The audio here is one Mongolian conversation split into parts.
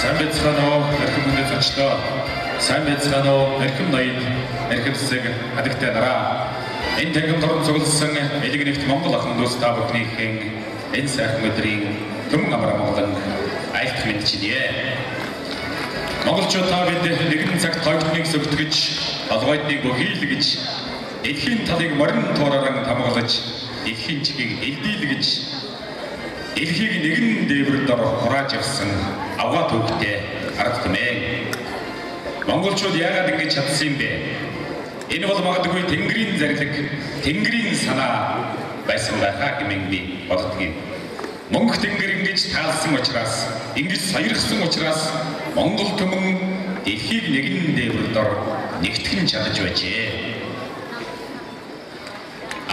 Сайн байцгаана уу эрхэм хүндэт зочдоо. Сайн байцгаана уу эрхэм ноён эрхэм сэсэг хадагтай нараа. Энэ тангим дорн цугласан элэг нэгт Монгол ахын дүүс та бүхнийхэн энэ сайхан өдрийн түмэн амраа Монголын айлт мэдчие. Монголчууд та бид нэгэн цагт тоогдныг сөгтгөж, толгойдныг бүхийлгэж, эдхийн талыг морин туурааран тамгалж, эдхийн чигийг элдийлгэж, элхийг нэгэн дээвэр дор хурааж явсан авгаа төвхтэй ард түмэн. Монголчууд яагаад ингэж чадсан юм бэ? Энэ бол магадгүй Тэнгэрийн зарлиг, Тэнгэрийн санаа байсан байхаа гэмээр би боддгийг. Мөнгө тэнгэр ингэж таалсан учраас, ингэж саярхсан учраас Монгол түмэн элхийг нэгэн дээвэр дор нэгтгэн чадаж байжээ.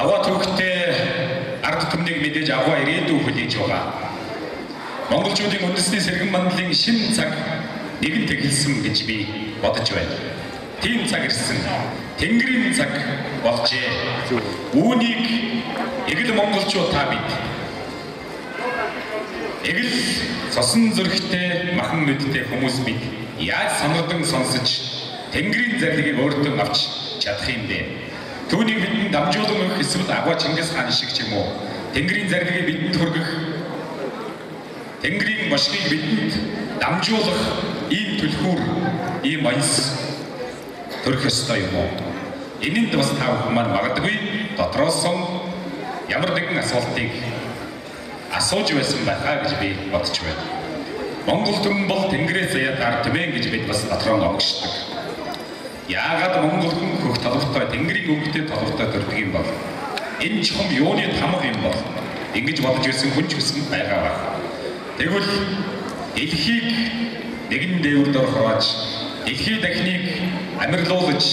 Аваа төвхтэй ард түмнийг мэдээж аваа ирээдүй хүлээж байгаа. Монголчуудын үндэсний сэргэн мандлын шинэ цаг нэгэн тэглэсэн гэж би бодож байна. Тийм цаг ирсэн. Тэнгэрийн цаг болжээ. Үүнийг эгэл монголчууд та бид эгэл цосон зүрхтэй махан нүдтэй хүмүүс бид яаж санардан сонсож Тэнгэрийн зарлигийг өөртөө авч чадах юм бэ? Түүнийг бидэнд дамжуулан өгөх эсвэл агуу Чингис хаан шиг ч юм уу Тэнгэрийн зарлигийг бидэнд хүргэх, Тэнгэрийн бошгийг бидэнд дамжуулах ийм түлхүүр, ийм аяс төрөх ёстой юм уу? Энэнд бас та бүхэн маань магадгүй дотроос ямар нэгэн асуултыг асууж байсан байхаа гэж би бодож байна. Монгол түмэн бол Тэнгэрээс заяад ард түмэн гэж бид бас дотроо номгшдаг. Яагаад Монгол хүн хөх толгойтой Тэнгэрийн өнгөтэй толгойтой төрдөг юм бол? Энэ чухам юуны тамга юм бол? Ингэж бодож байсан хүн ч гэсэн байгаа баг. Тэгвэл элхийг нэгэн дээвэр дор хурааж, элхий дахныг амьрлуулж,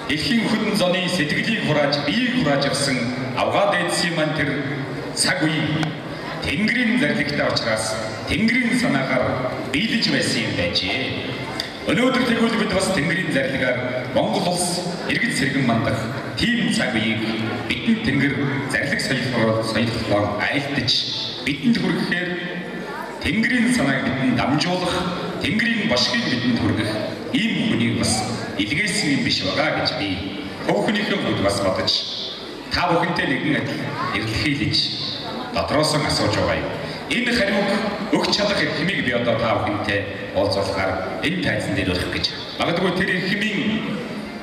элхийн хүн зоны сэтгэлийг хурааж, биеийг хурааж явсан авгаа дээдсийн маань тэр цаг үе Тэнгэрийн зарлигтай учраас Тэнгэрийн санаагаар биелэж байсан юм байжээ. Өнөөдөр тэгвэл бид бас Тэнгэрийн зарлигаар Монгол улс иргэд сэргэн мандах тийм цаг үеийг бидэнд Тэнгэр зарлиг соёлоор айлтж бидэнд хүргэхээр Тэнгэрийн санааг бидэнд дамжуулах, Тэнгэрийн бошгийг бидэнд хүргэх ийм хүнийг бас илгээсэн юм биш байгаа гэж би хөөхнийхэн хувьд бас бодож та бүхэнтэй нэгэн адил эрэлхийлж дотроос нь асууж байгаа юм. Энэ хариуг өгч чадах эрхмийг би одоо та бүхэнтэй уулзуулахаар энэ тайзан дээр өрөх гэж. Магадгүй тэр эрхмийн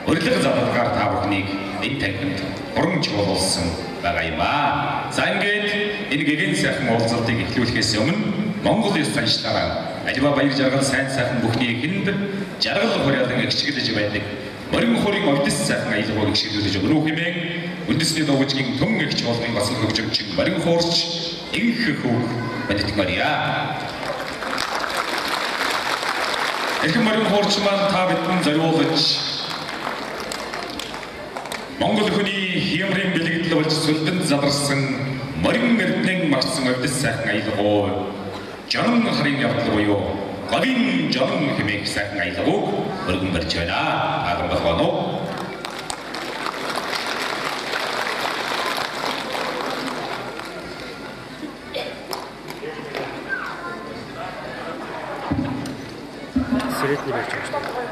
урилга задлгаар та бүхнийг энэ тайзанд хурамч болуулсан байгаа юм аа. За ингээд энэ гэгэн сайхан уулзалтыг эхлүүлэхээс өмнө Монгол ёс заншлаараа аливаа баяр жаргал сайн сайхан бүхний эхэнд жаргал хураалан гिचгэлж байдаг морин хорийн овдис сайхан аялгыг гिचгэлж өгнө хэмээн үндэсний дуугчгийн түмэн эгч болгын басал хөгжимчин морин хуурч инх хөг мэдтгэмэрья. Эрхэм морин хуурч маань та бидэнд зориулж Монгол хүний хямрын бэлэгдэл болж сүлдэнд задарсан морин эрдэнэн магтсан овдис сайхан аялгыг Жанан харын явдал буюу говийн жанан хэмээх сайхан аялгыг өргөн барьж байна. Аадан болгоно уу? Средний барьж байна.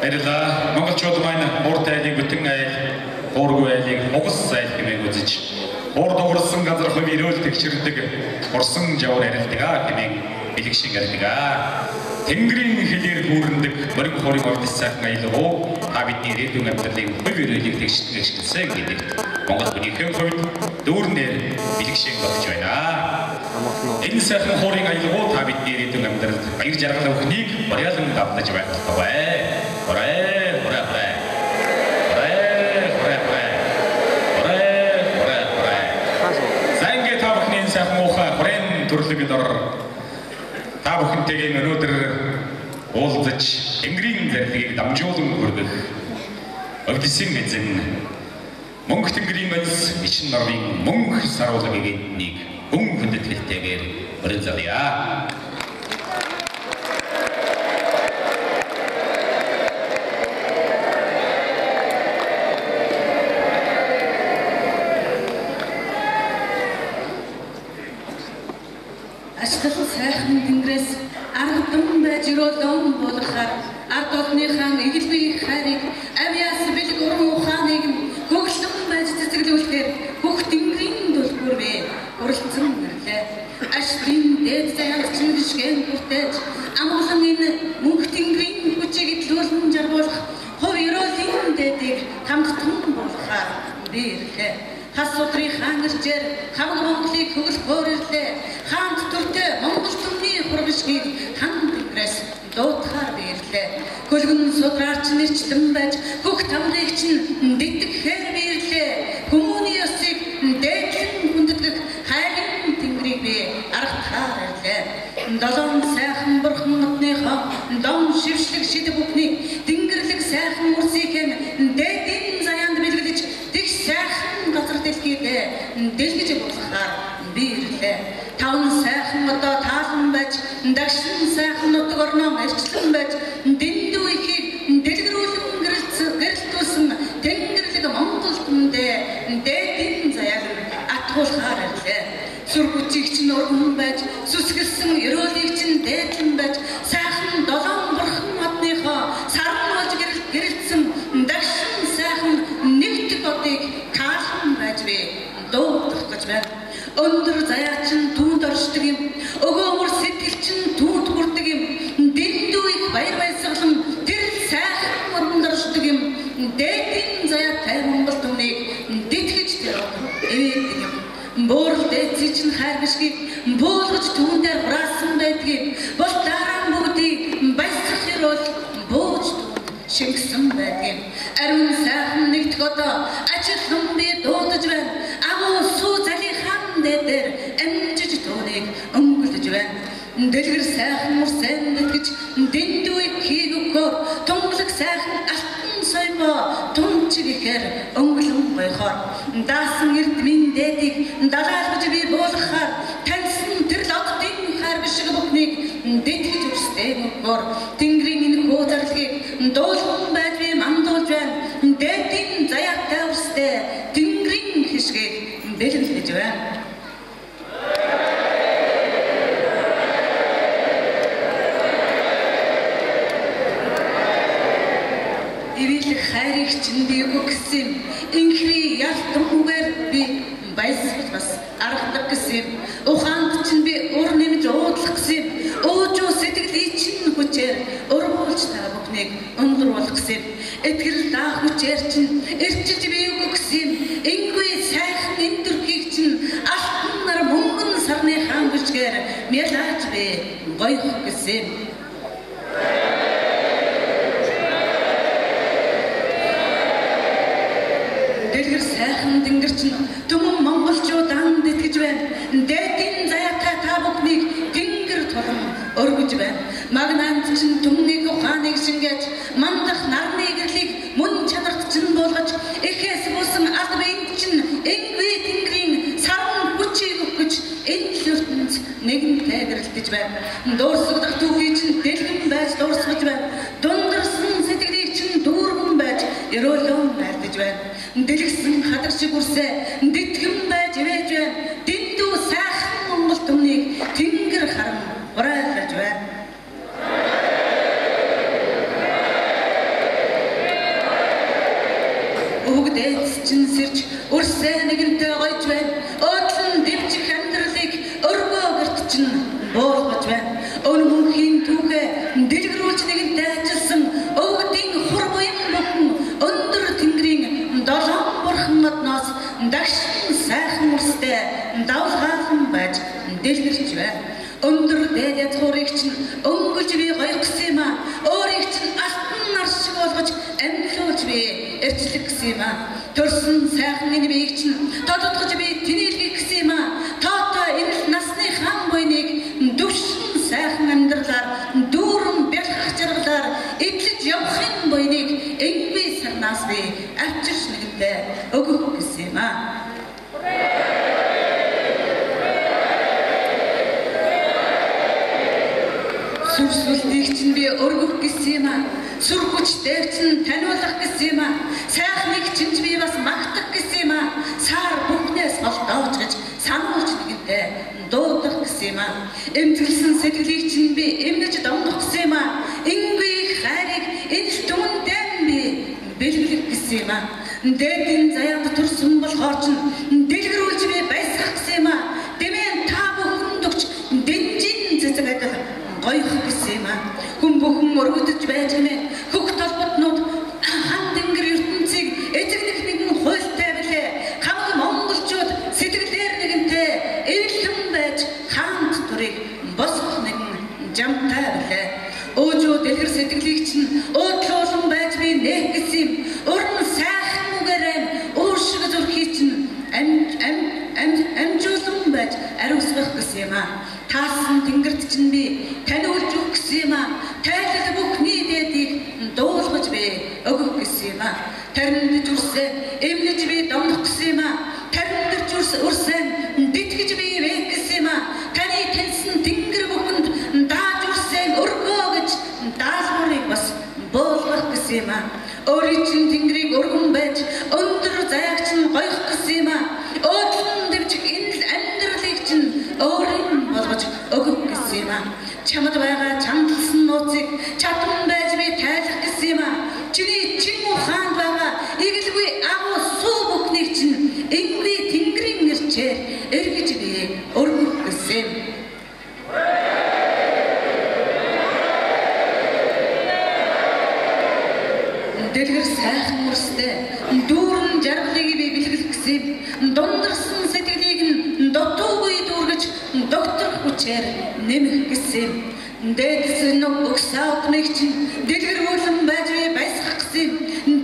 Баярлалаа. Монголчууд маань ууртай айлыг бүтэн айл, уургүй айлыг угас айл хэмээн үзэж, уур дуурсан газар хувь ирүүл тэгшэрдэг, урсан жавар арилдаг хэмээн бэлэг шиг арилдаг. Тэнгэрийн хэлээр гүүрэндэг морин хориг ордис сайхан аялуу та бидний ирээдүйн амьдралын хувь ирээлийг тэгшдэг ашигласан гэдэг. Монгол хүнийхэн хувьд дүүрнээр бэлэг шиг болж байна. Энэ сайхан хориг аялуу та бидний ирээдүйн амьдралд баяр жаргал өгөхнийг бариалан давтаж байх тувай. Сангэ та бүхний сайхан муухай хүрэн төрлөг дор та бүхэнтэйгээ өнөөдөр уулзаж Тэнгэрийн зарилыг дамжуулан хүргэх өвдөсөн эзэн мөнх Тэнгэрийн манс ичин нормын мөнх саруулгын нэг хүн хүндэтгэлтэйгээр өрн залъя. Ашиглал сайхан тэнгэрээс аргадам байж өрөөлөн болгохаар ард олныхаа эгэлбий хайрыг авьяас бэлэг уран ухааныг хөгжлөн байж цэцэглүүлэхээр бүх тэнгэрийн төлбөрвэ уралцсан нэрлээ. Ашрын дээд заяат чимгшгэн бүртэж амгалан энэ мөнх тэнгэрийн хүчийг идлүүлэн жаргуулах хувь өрөөлийн дээдийг хамттан болгохаар бирлээ. Хас удрын хаан иржээр хамаг Монголыг хөглөхөөр ирлээ. Хаант төртөө Монгол түмний хургашгийг хан тэнгэрээс дуутахаар бирлээ. Хөлгөн судраар ч нэрчлэн байж бүх тамрыг чинь дэгдэхээр бирлээ. Хүмүүний ёсыг дээдлэн хүндэтгэх хайрын тэнгэрийг би аргахаар ирлээ. Долоон сайхан бурхан нутныхоо дом шившлэг шид бүхний тэнгэрлэг сайхан урсыг дээдийн заяанд бэлгэлж тэгш сайхан газар дэлхийд дэлгэж болгохаар бирлээ. Таван сайхан одоо таалан байж дагшин сайхан нутаг орноо эрчлэн байж дэндүү ихийг дэлгэрүүлэн гэрэлтүүлсэн тэнгэрлэг Монгол түмдээ дээдийн заяаг атгуулахаар ирлээ. Сүр хүчийг чинь урган байж сүсгэлсэн өрөөлийг чинь дээдлэн байж сайхан долоон бурхан модныхоо сарн болж гэрэлтсэн дагшин сайхан нэгт бодыг таалан байж би дуудах гэж байна. Өндөр заяа чинь түүнд оршдог юм. Өгөөмөр сэтгэл чинь түүнд хүрдэг юм. Дэндүү их баяр баясгалан тэр сайхан урманд оршдог юм. Дээдийн заяатай Монгол түмнийг дитгэж тэр ивэдэг юм. Буурал дээдсий чинь хайр бишгийг буулгаж түүндээ хураасан байдгийг бол дараа бүгдийг баясгах ирвэл бууж шингэсэн байдгийг ариун сайхан нэгт одоо ажиглан би дуудаж байна. Агуу сүү залихаан дээр амжиж түүнийг өнгөлөж байна. Дэлгэр сайхан урсан нэтгэж дэндүү их хийгөөр тунгалаг сайхан алтан сойбо тунчиг ихээр өнгөлөн гойхоор даасан эрдмийн дээдийг далаалгаж би буулгахаар таньсан тэр лоддын хайр бишиг бүхнийг дэтгэж өрстэйгөөр тэнгэрийн энэ хөө зарлагыг дуулан байж би мандуулж байна. Дээдийн заяатай өрстэй тэнгэрийн хишгийг бэлгэлж байна. Ивэлэг хайрыг чинь би өгсөн инхри ялтан үгээр би баясгал бас аргадаг гэсэн. Ухаанд чинь би ур нэмж уудлах гэсэн. Уужуу сэтгэлийг чинь хүчээр ургуулж та бүхнийг өндөруулах гэсэн. Этгэл даа хүчээр чинь эрчилж би өгсөн. Ингүй сайхан энэ төрхийг чинь алтан нар мөнгөн сарны хаан бичгээр мэлаж би гоёх гэсэн. Дэлгэр сайхан тэнгэр чинь түмэн монголчуудаа итгэж байна. Дээдийн заяатай та бүхнийг тэнгэр тулан өргөж байна. Магнанд чинь түмнийг ухааныг шингээж мандах нарны гэрлийг мөн чанарт чинь болгож эхээс бусан алд биенд чинь ингүй тэнгэрийн сарн хүчийг өгч энэ ертөнц нэгэнтэй гэрэлтэж байна. Дуурсагдах түүхий чинь дэлгэн байж дуурсгаж байна. Дундарсан сэтгэлийг чинь дүүргэн байж өрөөлөн байлдаж байна. Дэлгсэн хадаг шиг үрсэ дитгэн байж ивэж байна. Дэндүү сайхан Монгол түмнийг тэнгэр харан урайлж байна. өвгдээд чинь сэрж өрсөө нэгэнтэй гойж байна. Өөдлөн дэвчих амьдралыг өргөө гэрт чинь буулгаж байна. Өн мөнхийн түүхээ дэлгэрүүлж нэгэнтэй ажилласан өвгдийн хур буян бүхэн өндөр тэнгэрийн долоон бурхан модноос дагшин сайхан үрстэй давлгаалan байж дэлгэрч байна. Өндөр дээд язгуурыг чинь өнгөж би гоёх гэсэн юм аа. Өөрийг чинь алтан нар шиг болгож амьдлуулж би эрчлэх гэсэн юм аа. Төрсөн сайхан энэ биеийг чинь тодотгож би тэнэлгэх гэсэн юм аа. Тоото энэ насны хаан буйныг дүвшин сайхан амьдралаар дүүрэн бэлгэх жаргалаар эдлэж явахын буйныг энгийн сарнаас би авчирч нэгэнтэй өгөх гэсэн юм аа. Сүрсвэлтийг чинь би өргөх гэсэн юм аа. Сүр хүчтэйг чинь таниулах гэсэн юм аа. Сайхныг чинь би бас магтах гэсэн юм аа. Саар бүхнээс олдоож гэж сануулж нэгэнтэй дуудах гэсэн юм аа. Эмзэглсэн сэтгэлийг чинь би эмнэж домдох гэсэн юм аа. Ингүй хайрыг энэ түмэндээ би бэлгэлэх гэсэн юм аа. Дээдийн заяад төрсөн болохоор чинь дэлгэрүүлж би байсгах гэсэн юм аа. Дэмэн та бүхэнд өгч дэнжин цэцэг адил гоёх гэсэн юм аа. Хүн бүхэн өргөдөж байж гэнэ. Хөх толботнууд хан тэнгэр ертөнцийг эзэгнэх нэгэн хуйлтай билээ. Хамаг монголчууд сэтгэлээр нэгэнтэй эвлэн байж хаант төрийг босгох нэгэн жамтай билээ. Өөжөө дэлгэр сэтгэлийг чинь уудлуулан байж би нээх гэсэн юм. Уран сайхан үгээрээ ууршиг зүрхий чинь амжуулан байж ариусгах гэсэн юм аа. Таасан тэнгэрт чинь би таниулж өгөх гэсэн юм аа. Тайлал бүхний дээдийг дуулгаж би өгөх гэсэн юм аа. Тархинд зүрсээ эмнэж би домдох гэсэн юм аа. Тархинд зүрсээ битгэж би вэх гэсэн юм аа. Таны таньсан тэнгэр бүхэнд дааж үрсээ өргөө гэж даалгаврыг бас буулгах гэсэн юм аа. Өөрийн чинь тэнгэрийг өргөн байж өндөр заяаг чинь гоёх гэсэн юм аа. Өөдлөн дэвчих энэ амьдралыг чинь өөрийн болгож өгөх гэсэн юм аа. Чамд байгаа чамдлсан нууцыг чадан байж би тайлах гэсэн юм аа. Чиний чин ухаанд байгаа игэлгүй агуу суу бүхнийг чинь энгийн тэнгэрийн нэрчээр эргэж би өргөх гэсэн юм. Дэлгэр сайхан үрстэй дүүрэн жаргалыг би бэлгэлэх гэсэн юм. Дундарсан сэтгэлийг нь дутуугүй дүүргэж докторх хүчээр нэмэх гэсэн юм. Дээдс нүг өгсаадмыг чинь дэлгэрүүлэн байж би байсгах гэсэн юм.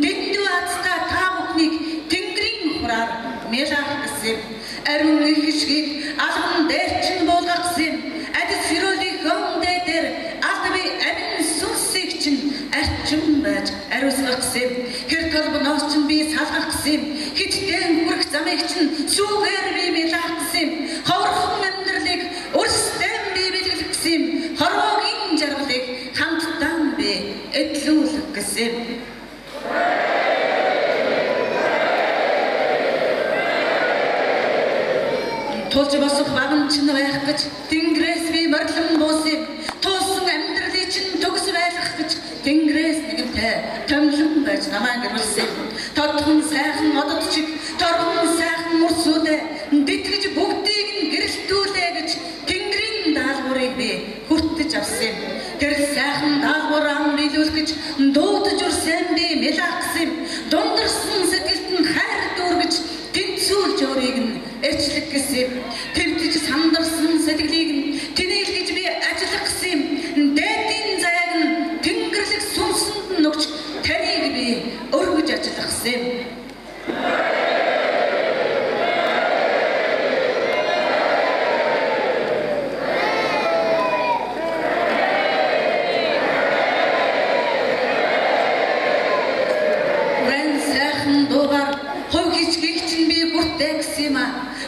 Дэндүү азтай та бүхнийг тэнгэрийн хураар мэлах гэсэн юм. Ариун их хишгийг алган дээр чинь буулгах гэсэн юм. Адис хөрөөлийг хөндөө дээр алд би амин сүнсийг чинь арчим байж ариусгах гэсэн юм. Хэр толбоноос чинь би салгах гэсэн юм. Хитдэн хүрэх замыг чинь сүүгээр би мэлах гэсэн юм. Ховрхон амьдралыг өрсдөн би бэлгэлэх гэсэн юм. Хорвогийн жаргалыг хамтдаа би эдлүүлэх гэсэн юм. Тулж босох баган чинь байх гэж тэнгэрээс би морилон буусыг туулсан амьдралыг чинь төгс байлгах гэж тэнгэрээс нэгэнтэй томлон байж намайг ирүүлсэн. Тодхон сайхан модод чиг торхон сайхан мөрсүүдээ дэтгэж бүгдийг нь гэрэлтүүлээ гэж тэнгэрийн даалгаврыг би хүртэж авсан. Тэр сайхан даалгавраа биелүүлэх гэж дуудаж урсан би мэлах гэсэн. Дундарсан сэтгэлд нь хайр дүүргэж тэнцүүлж өөрийг нь эрчлэх гэсэн. Тэмтэж сандарсан сэтгэлийг нь тэнэлгэж би ажиллах гэсэн. Дээдийн заяаг нь тэнгэрлэг сүнсэнд нь өгч таныг би өргөж ажиллах гэсэн.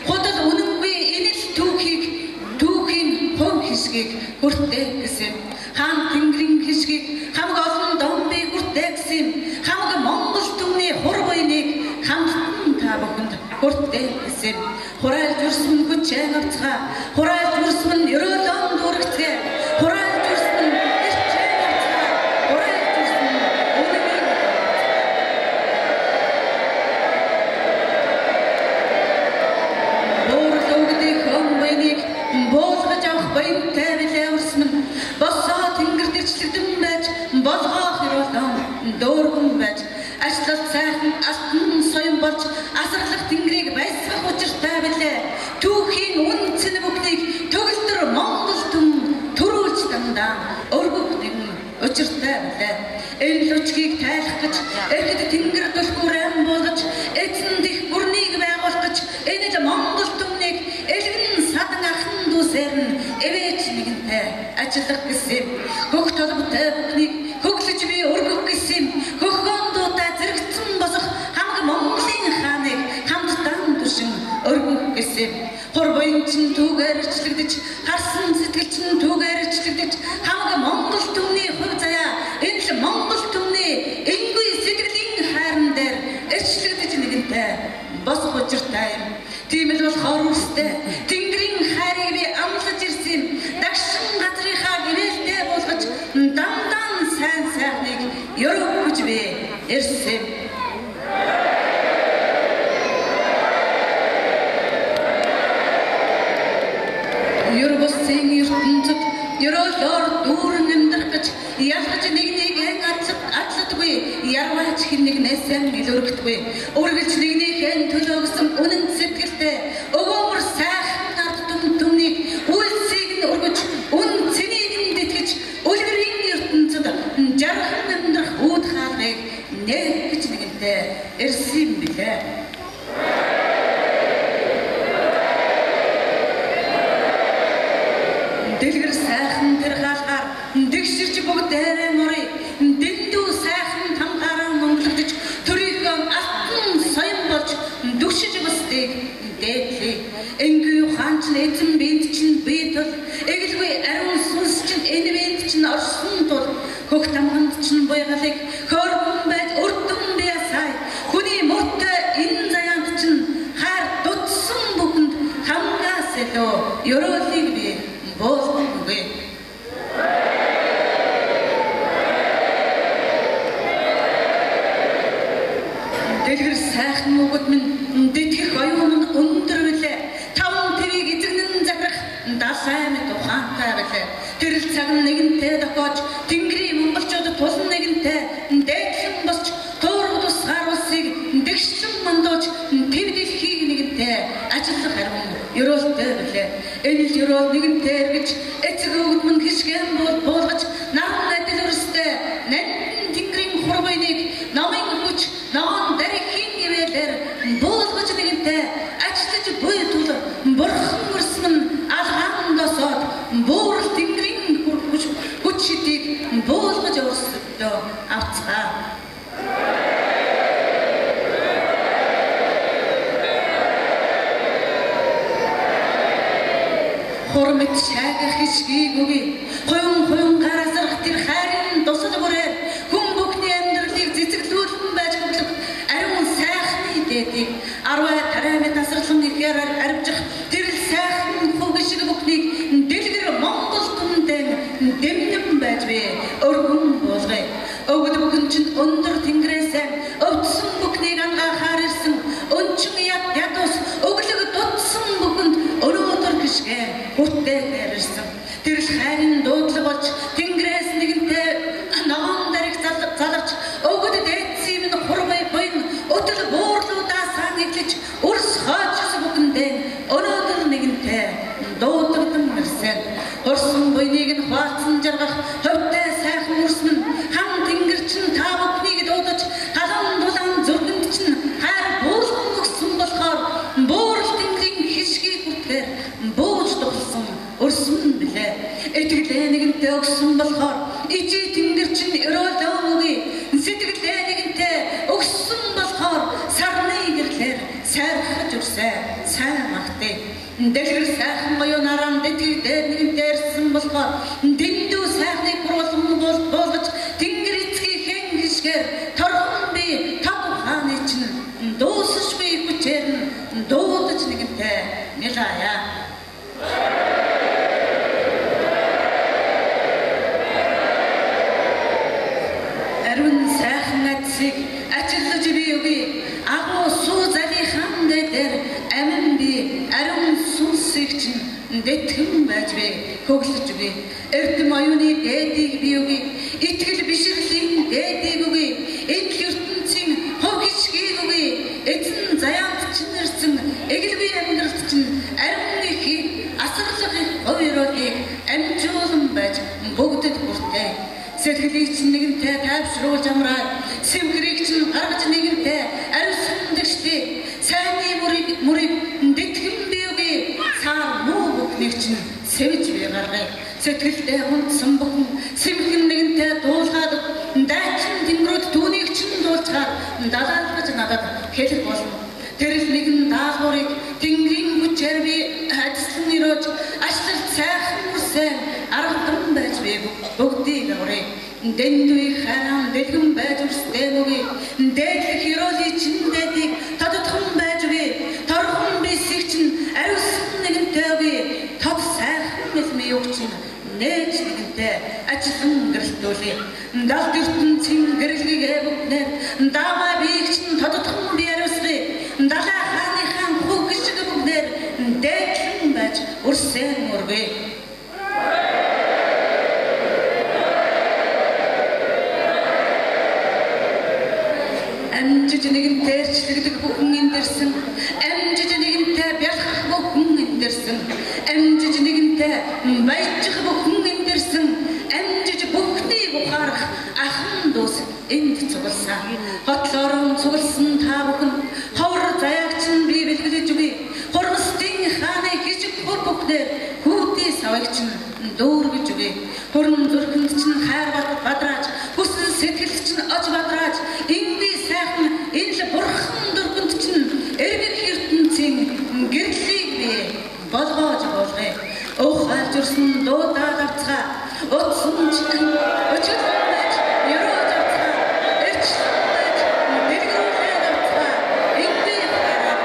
Худал үнэнгүй энэ л түүхийн хов хишгийг хүртээ гэсэн. Хаан тэнгэрийн хишгийг хамаг олон домбыг хүртээ гэсэн. Хамаг Монгол түмний хур буйныг хамтдан та бүхэнд хүртээ гэсэн. Хурайлж үрсэн хүчээ авцгаа, хурайлж үрсэн ерөөлөн дүүргэцгээ, хурайлж үрсэн эрчээ авцгаа, хурайлж үрсэн үнэнийг ажлал сайхан алтан соён болж асарлах тэнгэрийг байсгах учиртай билээ. Түүхийн үнцэн бүхнийг төгөлдөр Монгол түн төрүүлж дандаа өргөх нэгэн учиртай билээ. Энэ лучгийг тайлах гэж эрхэд тэнгэр түлхүүрэн болгож эзэн дэх бүрнийг байгуулах гэж энэ л Монгол түмнийг элгэн садан ахан дүүсээр нь эвэж нэгэнтэй ажиллах гэсэн. Хөх толботой бүхнийг хөглөж би өргөх гэсэн. Хөхгөөндуудаа зэрэгцэн босох хамаг Монголын хааныг хамтдаа түшин өргөх гэсэн. Хорвоин чин түгээрчлэгдэж харсан сэтгэл чин түгээрчлэгдэж хамаг Монгол түмний хувь заяа энэ л Монгол түмний энгүй сэтгэлийн хайран дээр эрчлэгдэж нэгэнтэй босох учиртай юм. Тийм л болохоор үстэй тэнгэрийн хайрыг би амлаж ирсэн. Дагшин газрынхаа гэрэлтэй болгож дандаа сайн сайхныг ёргож би ирсэн. Ёргосын ертөнцөд ёроолоор дүүрэн амьдрах гэж ялгаж нэгнийг атлагдгүй ярваач хин нэгнээс илүүрэгдгүй үргэлж нэгнийхээ төлөө гэсэн үнэн сэтгэлтэй өгөөмөр сайхан ард түмнийг үйлсийг нь өргөж үн цэнийг нь дэтгэж үлгэрийн ертөнцөд жарган амьдрах үүд хаалгыг нэгж нэгэнтэй ирсэн билээ. Дэлгэр сайхан тэр хаалгаар дэгширч бүгдээрээ морой дэндүү сайхан тамгаараа мөнгөлөгдөж төрийг алтан соён болж дүгшиж бусдыг дээдлээ. Энгүй ухаан чинь эзэн биед чинь бие тул эгэлгүй ариун сүнс чинь энэ биед чинь орсон тул хөх тамганд чинь буйгалыг хөргөн байж өрдөн биасай хүний мөртөө энэ заяанд чинь хаар дутсан бүхэнд хамгаас илүү ёроолыг би болгүй. Дэлгэр сайхан мөгөд минь дэтгэх оюун нь өндөр билээ. Таван твийг эзэгнэн захирах далайн мэт ухаантай билээ. Тэрл цаг нэгэнтэй дохиож тэнгэрийн монголчуудад тулан нэгэнтэй дээдлэн босч туургад усгаар улсыг дэгшлэн мандууж тэв дэлхийг нэгэнтэй ажиллах хариун ёроолтой билээ. Энэ л ёроол нэгэнтэй эргэж эцэг өвгд мөн хишгэн буулгаж наран адил өрстэй нандин тэнгэрийн хурбайныг намын хүч наон дарихын ивэлэр буулгаж нэгэнтэй ажиллаж буй тул бурхан өрсөн алгаан досоод буурал тэнгэрийн хүч шидийг буулгаж өрсөдөө авцгаа. Хормит шаагах хишгийг үгүй хуйн гарасрах тэр хайрын дусал бүрээр хүн бүхний амьдралыг цэцэглүүлэн байж хөглөх ариун сайхны дээдийг 10 тарамт тасралан ихээр арвжих тэр л сайхан хөгшиг бүхнийг дэлгэр Монгол түмдэн дэмнэм байж би өргөн болгоё. Өгд бүхэн чинь өндөр тэнгэрээс өвдсөн бүхнийг ангаахаар ирсэн өнчин ядус өглөг дутсан бүхэнд өнөөдөр гიშгэ хүртээр ирсэн. Тэр л хайрын дуудлага болж тэнгэрээс нэгэнтэй ногоон дариг заларч өгд дээдсийн минь хурмай буйн өтөл буурлуудаа сан иглэж үрс хойчс бүхэндээ өнөөдөр нэгэнтэй дуудагдан ирсэн. Орсон буйныг нь хуваалцсан жаргах хөвтэй сайхан үрсэн хам тэнгэр чинь та бүхнийг дуудаж халуун дулаан зүрхэнд чинь хайр буулган өгсөн болохоор буурал тэнгэрийн хишгийг хүртээр бууж дугсан өрсөн билээ. Итгэлээ нэгэнтэй өгсөн болохоор ижи тэнгэр чинь өрөөлөө үгүй сэтгэлээ нэгэнтэй өгсөн болохоор сарны гэрлэр сайрхаж өрсөө сайн магтээ. Дэлгэр сайхан гоёо наран дэтгэдээ нэгэнтэй ирсэн болохоор дэндүү сайхныг буруулан болгож тэнгэр эцгийнхээ хишгээр торгон би тав хааны чинь дуусшгүй хүчээр нь дуудаж нэгэнтэй нэлаяа. Ариун сайхан ажлыг ажиллаж би үгүй агуу суу залихан дээр амин би ариун сүнсийг чинь дэтгэн байж би хөглөж би эрдэм оюуны дээдийг би үгүй итгэл бишрэлийн дээдийг үгүй энэ ертөнцийн сэтгэлийг чинь нэгэнтэй тайвшруулж амраад сэвгэрийг чинь гаргаж нэгэнтэй ариусан дэгштэй сайнны мөрийг дэтгэн биегүй цаа муу бүхнийг чинь сэвж бий гаргая. Сэтгэлдээ хүндсэн бүхэн сэвхэн нэгэнтэй дуулгаад дайчин тэнгэрүүд түүнийг чинь дуулцгаад далаалгаж надад хэлэх болно. Тэр нэгэн даалгаврыг тэнгэрийн хүчээр би ажиллан өрөөж ачлал сайхан үсэн аргатан байж би бүгдийг аврыг дэндүи хаан дэлгэн байж үрстэй нүги дээдлэх ёроолын чиндээдийг тодотхон байж би торхон бисиг чинь ариусан нэгэнтэй би тод сайхан мэлми югчин нээж нэгэнтэй ажиллан гэрэлтүүлээ далд ертөнцийн гэрэлгийг бүгнээр даамаа биег чинь тодотхон би ариусгий далаа хааныхан хүүгшиг бүгнээр дээдлэн байж үрсэн мөргөө амжиж нэгэнтэй чилэгдэг бүхэн эндэрсэн амжиж нэгэнтэй бялхах бүхэн эндэрсэн амжиж нэгэнтэй баяжих бүхэн эндэрсэн амжиж бүхнийг ухаарах ахан дус энд цугласан хотлорон цугласан та бүхэн ховор заяагч нь би бэлгэлж үгүй хурмстын хааны хижиг хөр бүхнээр хүүдээ савагч нь дүүргэж үгүй хурм зүрхэнд чинь хайр бадрааж хүсэл сэтгэл чинь ож бадрааж ингийн сайхан энэ бурхан дүрхэнд чинь эргэх ертөнцийн гэрлийг би болгоож болгоё өх алж өрсөн дуудаад авцгаа утсан чинь өчигдөр байж ярууд авцгаа эрчлэн байж дэлгэрүүлээд авцгаа ингийн хараа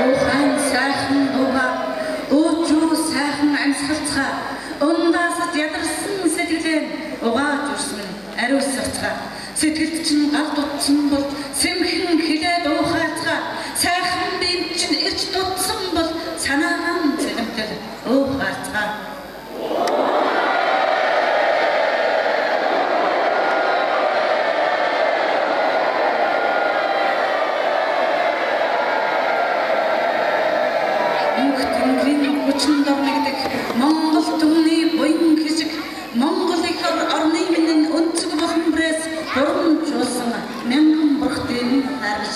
ухаан сайхан дууга өөчөө сайхан амьсгалцгаа ундаасад ядарсан сэтгэлээ угааж өрсөн ариусгацгаа сэтгэлд чинь гал дутсан бол сэмхэн хилээд уухаацгаа сайхан бие чинь ирж дутсан бол санаахан цэлэмтэл уухаацгаа Монгол түмний буян хижиг Монгол их орны минь өнцөг болон брэс бүрэн чуулсан мянган бурхтын харж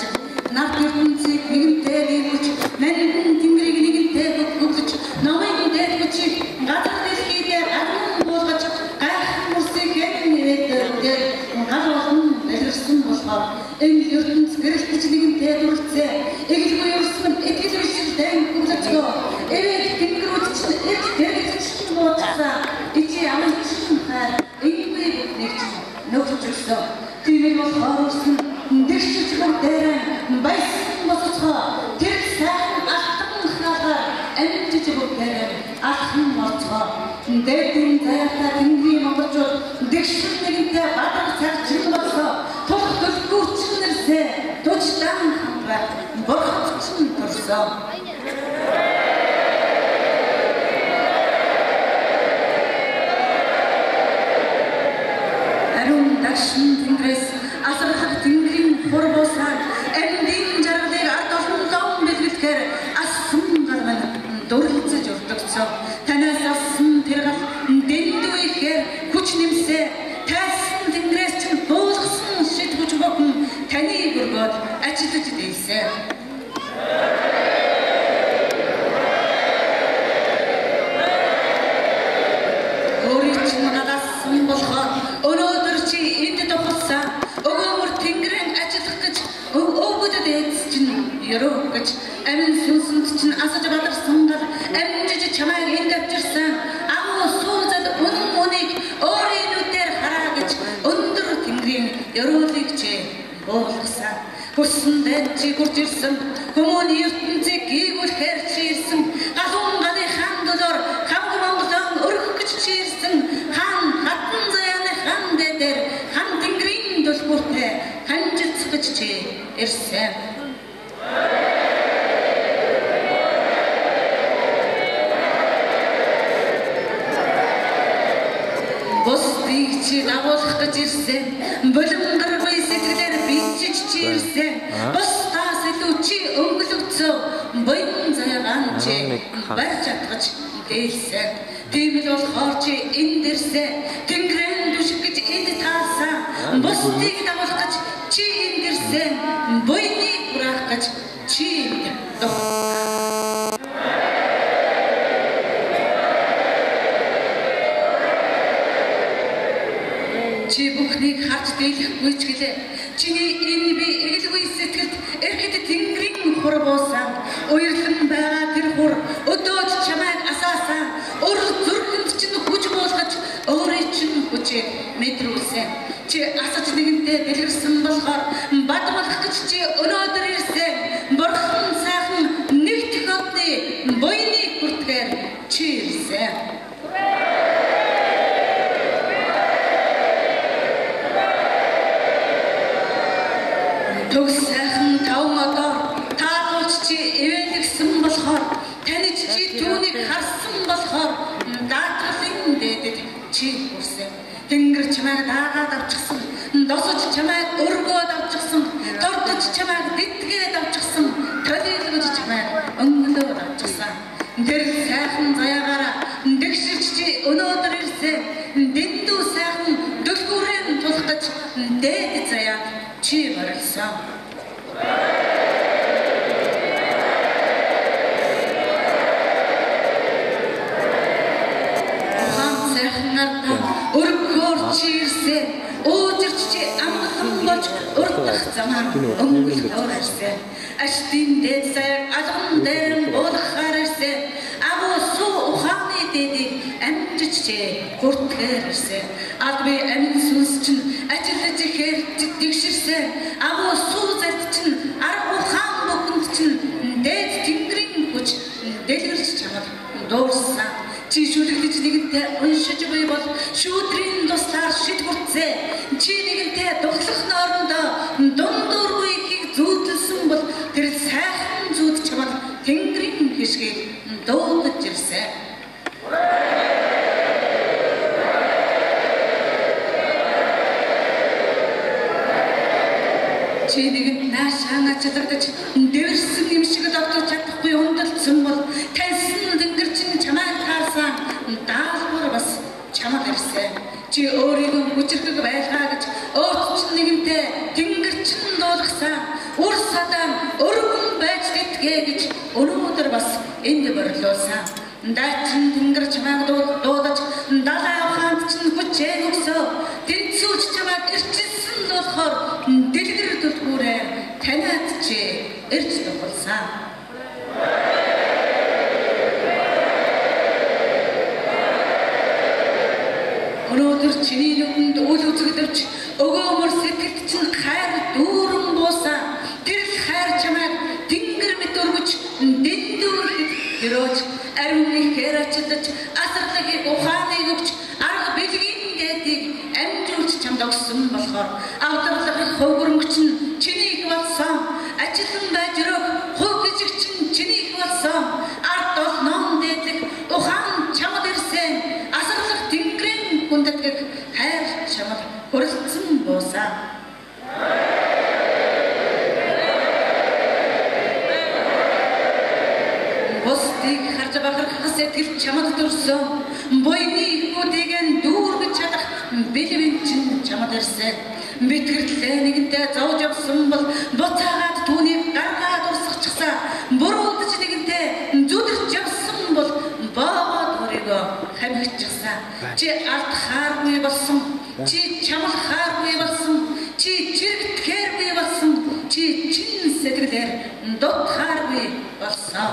нарт ертөнцийг нэгэнтэй биелүүлж мэндэн тэнгэрийг нэгэнтэй хөглөж намайг дэвгэж гадар дэлхийдээ гадна буулгаж гайхах мөсийг нэрээр гал болон дэлгэрсэн болохоор энэ ертөнц гэрэлтэж нэгэнтэй дүрлцээ эгэлгүй өрсөн этгэл бишилтэй хөглөжгөө эвэг тэнгэрүүд чинь эд дэрэгч боцсон ичи амч хайр эвгүй нэгч нөхөжсөн тийм болохоор өрсөн дэрчж бүгдээр баясан босцоо тэр сайхан алтан хаагаар амжиж бүгдээр алхан болцоо дээдийн зайтай тэнгэрийн монголчууд дэгшин нэгэнтэй гадаг цагчин болсоо тулх төлгүүч нэрсээ туждан хамраа борхоцсон төрсөө дагшин тэнгэрээс асархах тэнгэрийн хур буусаад амьдын жаргалыг ард олон лом бэлгэлэхээр ассан гарман дурлцаж өртөгцөө танаас авсан тэр гал дэндүү ихээр хүч нэмсээ тайсан тэнгэрээс чинь буулгасан шид хүч богн таны өргөөд ажиллаж дийсээ өөрийн чинь надасан болохоор өнөөдөр чи энд тохолсон өгөөмөр тэнгэрэн ажиллах гэж өвгөдөд эц чинь ёроо гэж амин сүнсэнд чинь асаж бадарсан гал амжиж чамайг энд авчирсан амуу суузад үнийг өөрийн нүдээр хараа гэж өндөр тэнгэрийн ёроолыг чи буулгасан хүссэн дайд чи хурж ирсэн хүмүүний ертөнцийг гүйгүүлэхээр чи ирсэн галуун ганы хаан долоор хамг монголон өргөх гэж чи ирсэн хаан хатан заяаны хаан дээр хан тэнгэрийн дулбууртай ханжилцах гэж чи ирсэн бусдыг чи дагуулах гэж ирсэн. Булангаргүй сэтгэлээр бичиж чи ирсэн. Бусдаас илүү чи өргөцөө буян заягаан чи барьж чадгаж дээлсэн. Тийм л болохоор чи энэ дэрсээ тэнгэрэн дүшиг гэж энд таасан. Бусдыг дагуулах гэж чи энэ дэрсээ буйныг хураах гэж чи дух. Чи бүхнийг харж дийлэхгүй ч гэлээ. Чиний энэ би эгэлгүй сэтгэлд эрхэд тэнгэрийн хур буусан. Уярлан байгаа тэр хур өдөөж чамайг асаасан. Өөр зүрхэнд чинь хүч болгож өөрийн чинь хүчийг мэдрүүлсэн. Чи асаж нэгэнтээ дэлгэрсэн болохоор бадмалах гэж чи өнөөдөр ирсэн. Бурхан сайхан нэг төхөдний буйныг хүртгээр чи ирсэн. Төгс сайхан таван одоор таалуулж чи ивэлгсэн болохоор таньж чи түүнийг харсан болохоор даатгалын дээдэд чи хүрсэн. Тэнгэр чамайг даагаад авчихсан. Досож чамайг өргөөд авчихсан. Тордож чамайг дитгээд авчихсан. Төлөөлгөж чамайг өнгөлөөд авчихсан. Тэр сайхан заяагаараа дэгширч чи өнөөдөр ирсэн. Дэндүү сайхан дөлгүүрэн тулхаж дээд заяа чи барилсан. Ухаан сайхан ардаа өргөөр чи ирсэн. Уужирч чи амгалан болж урдах замаар өнгөлөөр ирсэн. Аштын дээд заяаг алган дээр буулгахаар ирсэн. Агуу суу ухааны дээдийг амжиж чи хүртгээр ирсэн. Алби амин сүнс чинь ажиллаж ихээр дэгширсэн. Агуу суу зард чинь арга ухаан бүхэнд чинь дээд тэнгэрийн хүч дэлгэрч чамд дуурсан. Чи шүлэглэж нэгэнтээ уншиж буй бол шүүдрийн туслаар шидгүрцээ. Чи нэгэнтээ дуглах ноорондоо дундуургүй ихийг зүүдэлсэн бол тэр сайхан зүүд чамд тэнгэрийн хишгийг дуудаж ирсэн. Чи нэгэнт наашаана чадагдаж дэвэрсэн юм шиг тогтож чадахгүй ундалцсан бол таньсан тэнгэр чинь чамайг таарсан. Даалгавар бас чамд ирсэн. Чи өөрийгөө хүчрхэг байлгаа гэж өөрт чинь нэгэнтээ тэнгэр чинь дуулгасан. Үр садаан өргөн байж гэтгээ гэж өнөөдөр бас энд борлуулсан. Даачин тэнгэр чамайг дуудаж далай ухаанд чинь хүчээ өгсөө. Тэнцүүч чамайг ирчилсэн болохоор дэлгэр дөлгүүрээ таниад чи ирж дуулсан. Өнөөдөр чиний нүдэнд үл үзэгдвч өгөөмөр сэтгэлд чинь хайр дүүрэн буусан. Тэр хайр чамайг тэнгэр мэт өргөж дэндүүрэхэд хөрөөж ариун ихээр ачилж асарлагыг ухааныг өгч арга бэлгийн дээдийг амжуулж чамд өгсөн болохоор авдарлагын хөвгөрмөч нь чинийх болсон. Ажилан байж өрөөх хөвгөжиг чинь чинийх болсон. Ард олноон дээдлэг ухаан чамд ирсэн. Асарлах тэнгэрийн хүндэтгэх хайр чамд хүрэлцэн буусан. Бусдыг харж бахархах сэтгэл чамд төрсөн. Буйны ихүүдийг дүүргэж чадах бэлэвэн чинь чамд ирсэн. Битгэрлээ нэгэнтээ зовж явсан бол буцаагаад түүнийг гаргаад урсгачихсан. Буруудж нэгэнтээ зүдэрч явсан бол боогод өөрийгөө хамигчихсан. Чи алдахааргүй болсон. Чи чамлахааргүй болсон. Чи чирэгдэхээргүй болсон. Чи чин сэтгэлээр дутахааргүй болсон.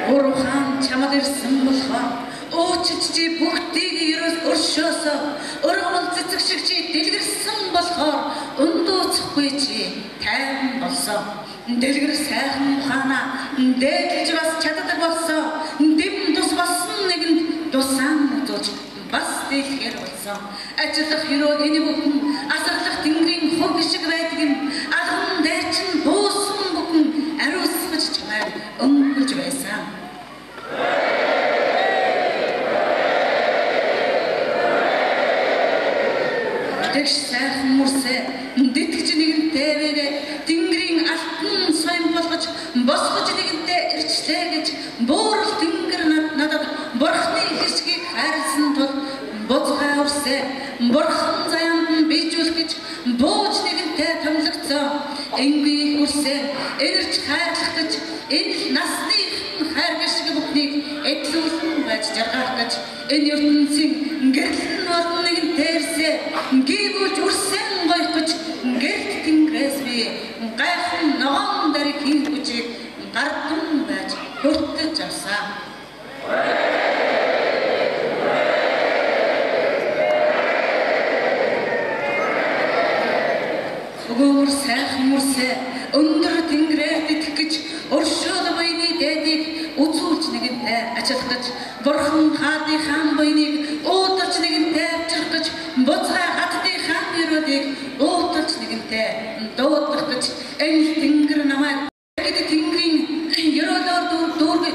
Бурхан чамд ирсэн болохоор уучиж чи бүгдийг өршөөсөө өргөмөл цэцэг шиг чи дэлгэрсэн болохоор ундууцахгүй чи тайван болсон. Дэлгэр сайхан ухаанаа дээдлж бас чаддаг болсон. Дэм тус болсон нэгэнд тусаан үзүүлж бас дэлгэр болсон. Ажиллах юроо энэ бүхэн асарлах тэнгэрийн хөг шиг байдаг юм. Алган дээр чинь буусан бүхэн ариусгаж чамайг өнгөрж байсан. Тэгш сайхан мөрсөө дэтгэж нэгэнтэй бэрээ тэнгэрийн алтан соён болгож босгож нэгэнтэй ирчлээ гэж буурал тэнгэр надад бурхны хэсгийг хайрлсан тул буцгаа өрсөө бурхан заяанд нь bijүүлэх гэж бууж нэгэнтэй томлогцоо энгийн үрсээ эрж хайрлах гэж энэ насны хайргаш бүхнийг эдлүүлэн байж жаргах гэж энэ ертөнцийн гэрэл болон нэгэнтэйрсээ гүйгүүлж үрсэн гоёх гэж гэрэл тэнгэрээс би гайхан ногоон дарихийн хүчийг гардам байж хүртэж авсан. Өгөөр сайхан мөрсөө өндөр тэнгэрээр итгэх гэж өршөөл буйны дээдийг үзүүлж нэгэнтэй ажиллах гэж бурхан хаадын хаан буйныг уудалж нэгэнтэй авчрах гэж буцаа хатдын хаан өрөөдийг уудалж нэгэнтэй дуудлах гэж энэ тэнгэр намайг гэдэг тэнгэрийн өрөөлөөр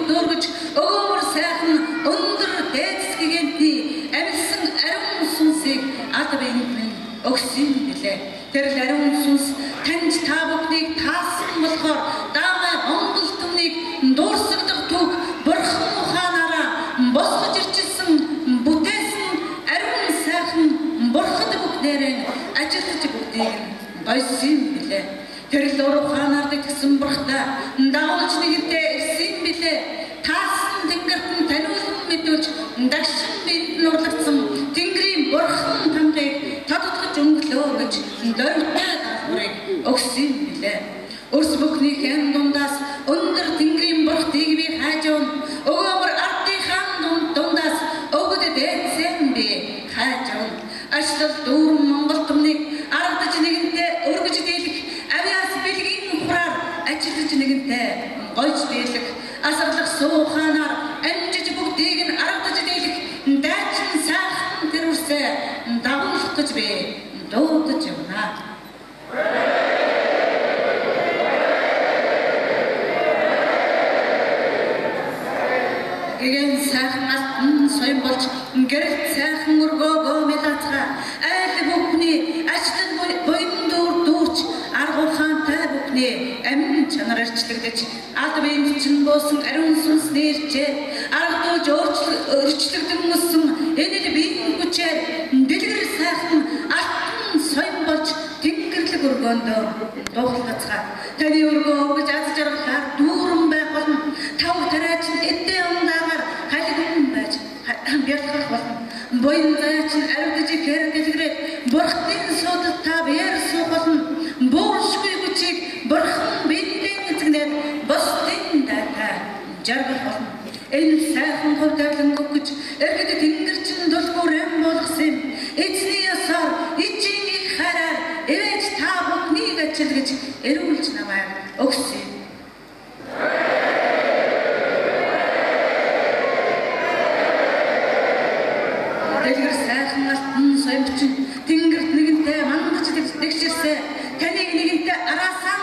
дүүргэж өгөөр сайхан өндөр дээдсгийнтэй амьсан ариун сүнсийг ад биенд өгсөн билээ. Тэр ариун сүнс таньж та бүхнийг таасан болохоор даавай Монгол түмнийг дуурсагдах төг бурхан ухаанаараа босгож ирчилсэн бүтээсэн ариун сайхан бурхад бүхнээрээ ажиллаж бүгдийг гойсон билээ. Тэр л ухаанаар дэгсэн бурхтаа дагуулж нэгэнтэй ирсэн билээ. Таасан тэнгэрт нь таниулан мэдүүлж дагшин биед нь урлагдсан тэнгэрийн бурхан тамгыг татдагч өнгөлөө гэж дөрвтэй даалгаврыг өгсөн билээ. Өрс бүхнийхэн дундаас өндөр тэнгэрийн бурхтыг би хайж явна. Өгөөмөр ардын хаан дундаас өгөд дээдсэн би хайж явна. Ашлал дүүрэн Монгол түмнийг аргадж нэгэнтэй өргөж дийлэх авиас бэлгийн хураар ажиллаж нэгэнтэй гойж дийлэх асарлах сууханаар амжиж бүгдийг нь аргадж дийлэх дайчин сайхан тэр үрсээ дагуулах гэж би дуудаж явна. Гэгэн сайхан алтан соён болж гэрэл сайхан өргөөгөө мэлацгаа айл бүхний ачлал буйн дүүрч аргу хаантай бүхний амин чанар арчлагдаж алд биенд чин буусан ариун сүнс нэрчээ аргадуулж өөрчлөгдөн өссөн энэ л биеийн хүчээр дэлгэр сайхан алтан соён болж тэнгэрлэг өргөөндөө дуулгацгаа таны өргөө гэж аз жаргалаар дүүрэн байх болно. Тав тариач эдээ ундаагаар халигун байж бярлах болно. Буйн заяач арвдаж ихээр дэлгэрээд бурхтын суудал та бээр суух болно. Бууршгүй хүчийг бурхан биедээ эзэгнээд босдын дайтай жаргах болно. Энэ сайхан хөвдөглөн өгч эргэд тэнгэрчин дулгуурэн болгосон эзний ясаар ичийн их хараар ээж та бүхнийг ачилгаж эрүүлж намайг өгсөн. Дэлгэр сайхан алтан соёмчин тэнгэрт нэгэнтэй мангаж дэгширсээ таныг нэгэнтэй араасан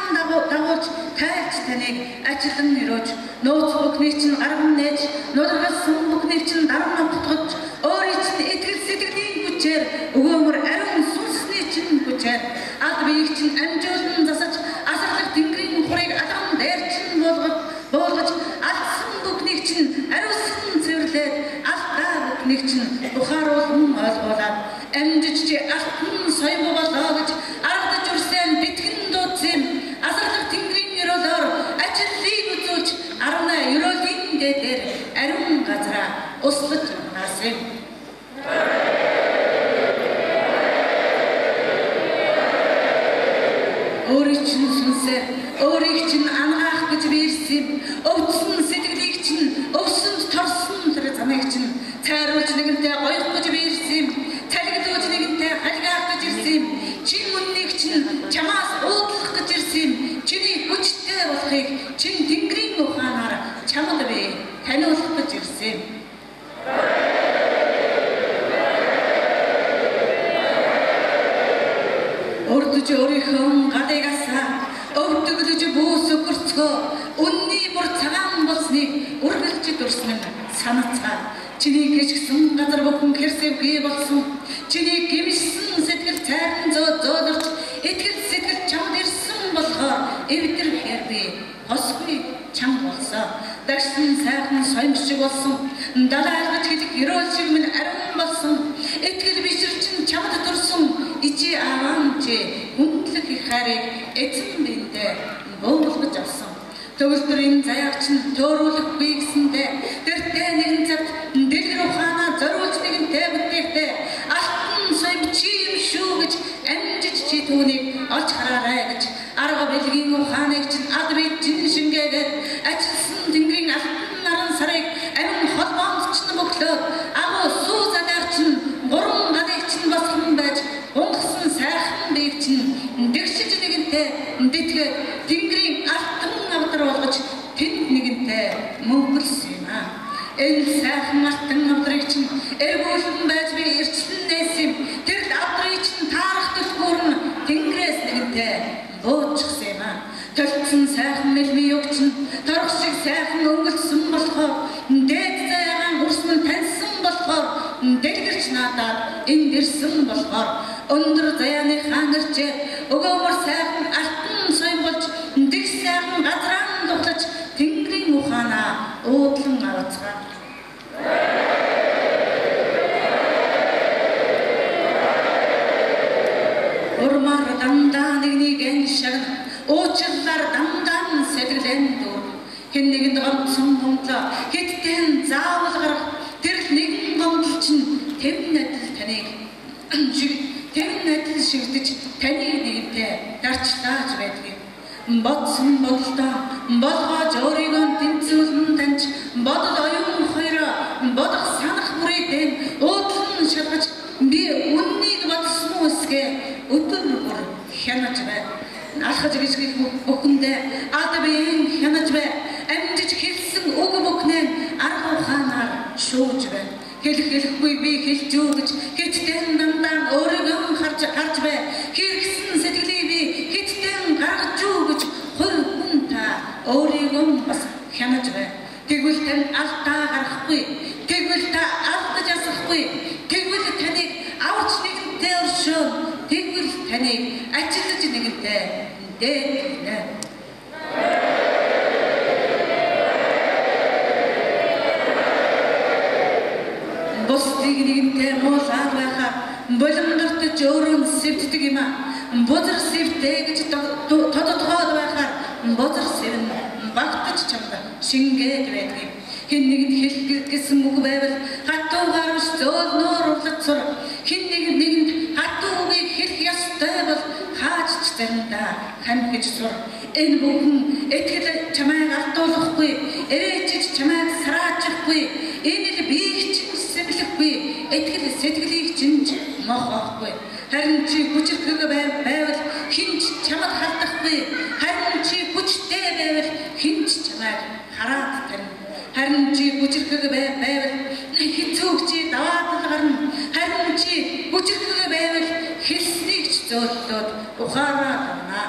дагуулж тайлж таныг ажилан өрөөж нууц бүхнийг чинь арган нээж нударгалсан бүхнийг чинь дарамна бутгаж өөрийн чинь итгэл сэтгэлийн хүчээр өгөөмөр ариун сүнсний чинь хүчээр алд биеийг чинь амжуулан засаж асарлах тэнгэрийн хурыг алган дээр чинь буулгаж алдсан бүхнийг чинь ариусан цэвэрлээд алдаа бүхнийг чинь ухааруулан ойлгуулад амжиж чи алтан соён болоо гэж аргадж үрсэн битгэн дуудсан асарлах тэнгэрийн өрөөлөөр ачлалыг үзүүлж арна өрөөлийн дээр ариун газараа услаж наасан. Өөрийн чинь сүнсээр өөрийг чинь ангаах гэж биелсэн өвдсөн сэтгэлийг чинь өвсөнд торсон тэр замыг чинь цайруулж нэгэнтэй гоёх гэж биелсэн цалигдуулж нэгэнтэй халгаах гэж ирсэн чин үннийг чинь чамаас уудлах гэж ирсэн чиний хүчтэй болохыг чин тэнгэрийн ухаанаар чамд би таниулах гэж ирсэн. Өрдөж өөрийнхөө гадыг асаа өвдөглөж бүүс өгөрцгөө үнний бүр цагаан болсныг үргэлж дурсан санацгаа чиний гიშгсэн газар бүхэн хэрсэвгүй болсон чиний гимшсэн сэтгэл цайр чинь сайхан соёмж шиг болсон. Далаа алгаж хэлэх ерөөл шиг минь ариун болсон. Итгэл биширчин чамд төрсөн. Ичи аавч хүндлэх их харийг эзэн биндээ буулгаж авсан. Төгөлдрийн заяагч нь төөрүүлэхгүй гэсэндээ тэртээ нэгэн цагт дэлгэр ухаанаа зориулж нэгэнтэй бүтээхдээ алтан соёмж юм шүү гэж амжиж чи түүнийг олж хараарай гэж арга бэлгийн ухааныг чинь ад бий шингээгээд ажилсан тэнгэрийн алтан наран сарыг амин холбоомч нь бөглөөд агуу сүү загаар чинь гурван галыг чинь босхон байж унгасан сайхан дэв чинь дэгшиж нэгэнтэй дэтгээд тэнгэрийн алтан авдар болгож тэнд нэгэнтэй мөнгөлсөн юм аа. Энэ сайхан алтан авдрыг чинь эргүүлэн байж би ирчлэн нээсэн тэр авдрыг чинь таарах төлбөр нь тэнгэрээс нэгэнтэй буучихсан юм аа. Төлцөн сайхан мэлми юг чинь торох шиг сайхан өнгөлсөн болохоор дээд заяагаан урсман таньсан болохоор дэлгэрч надад энд ирсэн болохоор өндөр заяаны хангарчээ өгөөмөр сайхан алтан соён болж дэг сайхан газраан дуглаж тэнгэрийн ухаанаа уудлан авацгаа. Урмаар дандаа нэгнийг эншаг уучлаар дандаа сэтгэлэн дүүр хэн нэгэнд гомдсон гомдлоо хэдтэн заавал гарах тэр нэгэн гомдол чинь тэмнэдэл таныг тэмнэдэл шигдэж таны нэгэнтэй дарчлааж байдгийг бодсон бодлоо болгоож өөрийгөө тэнцвүүлэн таньж бодол оюун хоёроо бодох санах бүрээдэн уудлан шалгаж би үннийг бодсон үсгээ өдөр бүр хянаж бай. Алхаж гисгэх бүхэндээ ад биеийн хянаж бай. Амжиж хэлсэн үг бүхнээ арга ухаанаар шүүж бай. Хэлэхгүй би хэлж юу гэж хэдтэн дандаа өөрийгөө харж бай. Хэрэгсэн сэтгэлийг би хэдтэн гаргаж юу гэж хүн та өөрийгөө бас хянаж бай. Тэгвэл тань алдаа гарахгүй. Тэгвэл та алдаж асахгүй. Тэгвэл таныг аварч нэгэнтэй өршөөн. Тэгвэл таныг ажилж нэгэнтэй дээлнэ. Бусдыг нэгэнтэй муулаад байхаар боломдортож өөрөнд сэвддэг юм аа. Бузар сэвдээ гэж тодотгоод байхаар бузар сэвэн багтаж чамд шингээд байдаг юм. Хэн нэгэнд хэлэх гэсэн үг байвал хатуугаар биш зөөлнөр урлацур. Хэн нэгэнд хатуу үгийг хэлэх ёстой бол хааж ч заримдаа хамхиж сур. Энэ бүхэн итгэл чамайг алдуулахгүй, ээжж чамайг сараачихгүй, энэ л биеч сэвлэхгүй, итгэл сэтгэлийг чинь мохоохгүй. Харин чи хүчрхэг байвал хинч чамд халдахгүй, харин чи хүчтэй байвал хинч чамайг хараад тарина. Харин чи хүчрхэг байвал хэцүүг чи даваад гарна. Харин чи хүчрхэг байвал хэлснийг ч зөөллөөд ухаараа гарна.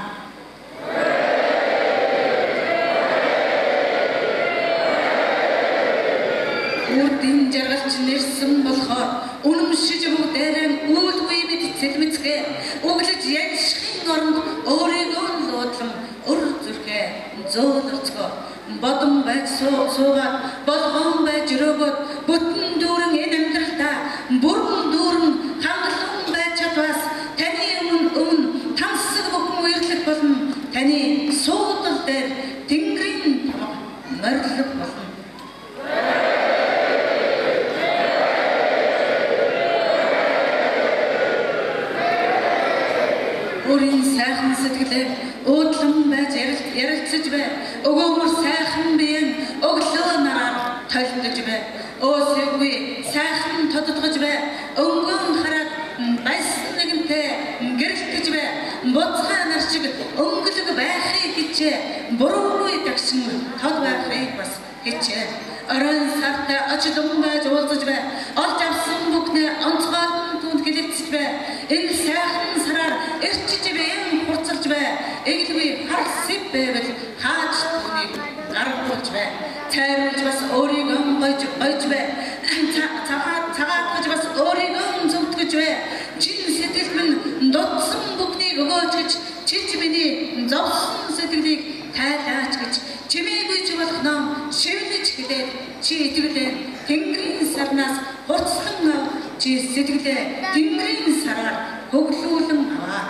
Үрдийн жаргалч нэрсэн болохоор үнэмшиж бүгдээрээ үүлгүй мэд цэлмэцгээ өглөж яншихын оронд өөрийгөө луудлан өр зүрхээ зөөлөрцгөө бодон байж суугаад болгоон байж өрөөгөөд бүтэн дүүрэн энэ амьдралдаа бүрэн дүүрэн хангалуун байж чадвас таны өмнө тамсаг бүхэн үерлэх болно. Таны суудал дээр тэнгэрийн тамга морилог болно. Өөрийн сайхан сэтгэлээ уудлан байж ярилцаж бай. Өгөөмөр сайхан биеэн өглөө нараар толдож бай. Өсөхгүй сайхан тодотгож бай. Өнгөн хараад байсан нэгэнтэй гэрэлтэж бай. Буцхаа нар шиг өнгөлөг байхыг хичээ. Буруугүй тагшин тод байхыг бас хичээ. Орон сартай очлон байж уулзаж бай. Олж авсан бүхнээ онцгойд түнд гэлэгцэж бай. Энэ сайхан сараар эрчиж биеэн хурцлж бай. Эглгүй харсив байвал хааж түүнийг гаргуулж бай. Цайруулж бас өөрийгөө гойж бай. Цагаатгаж бас өөрийгөө зөвтгөж бай. Чин сэтгэл минь дутсан бүхнийг өгөөч гэж чилж миний зовсон сэтгэлийг тайлаач гэж чимээгүй ч болгоно шивнэж дэвшгэлээд чи итгэлээ Тэнгэрийн сарнаас хуцлан ав чи сэтгэлээ Тэнгэрийн сараар хөглүүлэн аваа.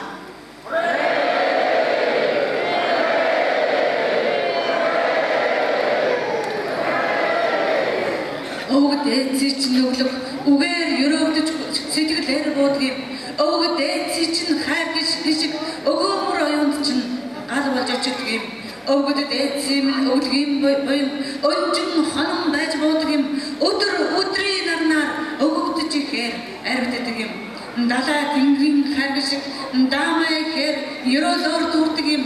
Өвөг дээдсий чинь өглөг үгээр өрөөгдөж сэтгэлээр буудгийг өвөг дээдсий чинь хайр гიშг өгөөмөр оюунд чинь гал болж очдөг юм. Өвөг дээдсий минь өглөгийн буйн өнжин хонон байж буудаг юм. Өдрийн нарнаар өгөгдөж ихээр арвиддаг юм. Далай Тэнгэрийн хайр гიშг даамай ихээр өрөөлөөр дүүрдэг юм.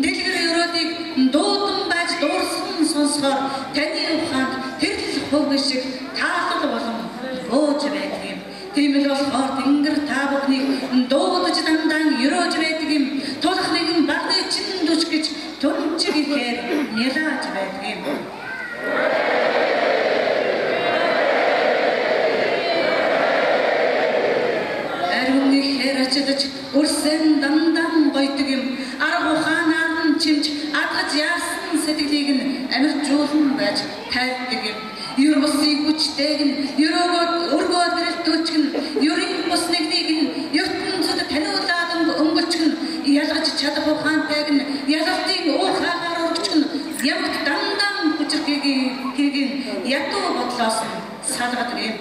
Дэлгэр өрөөлийг дуудан байж дуурсан сонсохоор таны ухаанд хөв шиг таалал болон бууж байдаг юм. Тийм л болохоор Тэнгэр та бүхнийг дуудаж дандаа өрөөж байдаг юм. Тулах нэгэн багны чин дүч гэж тунчиг ихээр нялааж байдаг юм. Ариун ихээр ачдаж үрсэн дандаа гойдог юм. Арга ухаанаар нь чимж адгаж яасан сэтгэлийг нь амирчуулан байж тайлдаг юм. Юрмосыг хүчтэйг нь өргөөд гэрэлтүүлчих нь юрийн бус нэгнийг нь ертөнцөд таниулаад өнгөрчих нь ялгаж чадах ухаантайг нь ялалтын уухаагаар өргөчих нь ямагт дандаа хүчрхийг нь ядуу бодлоос салгадаг юм.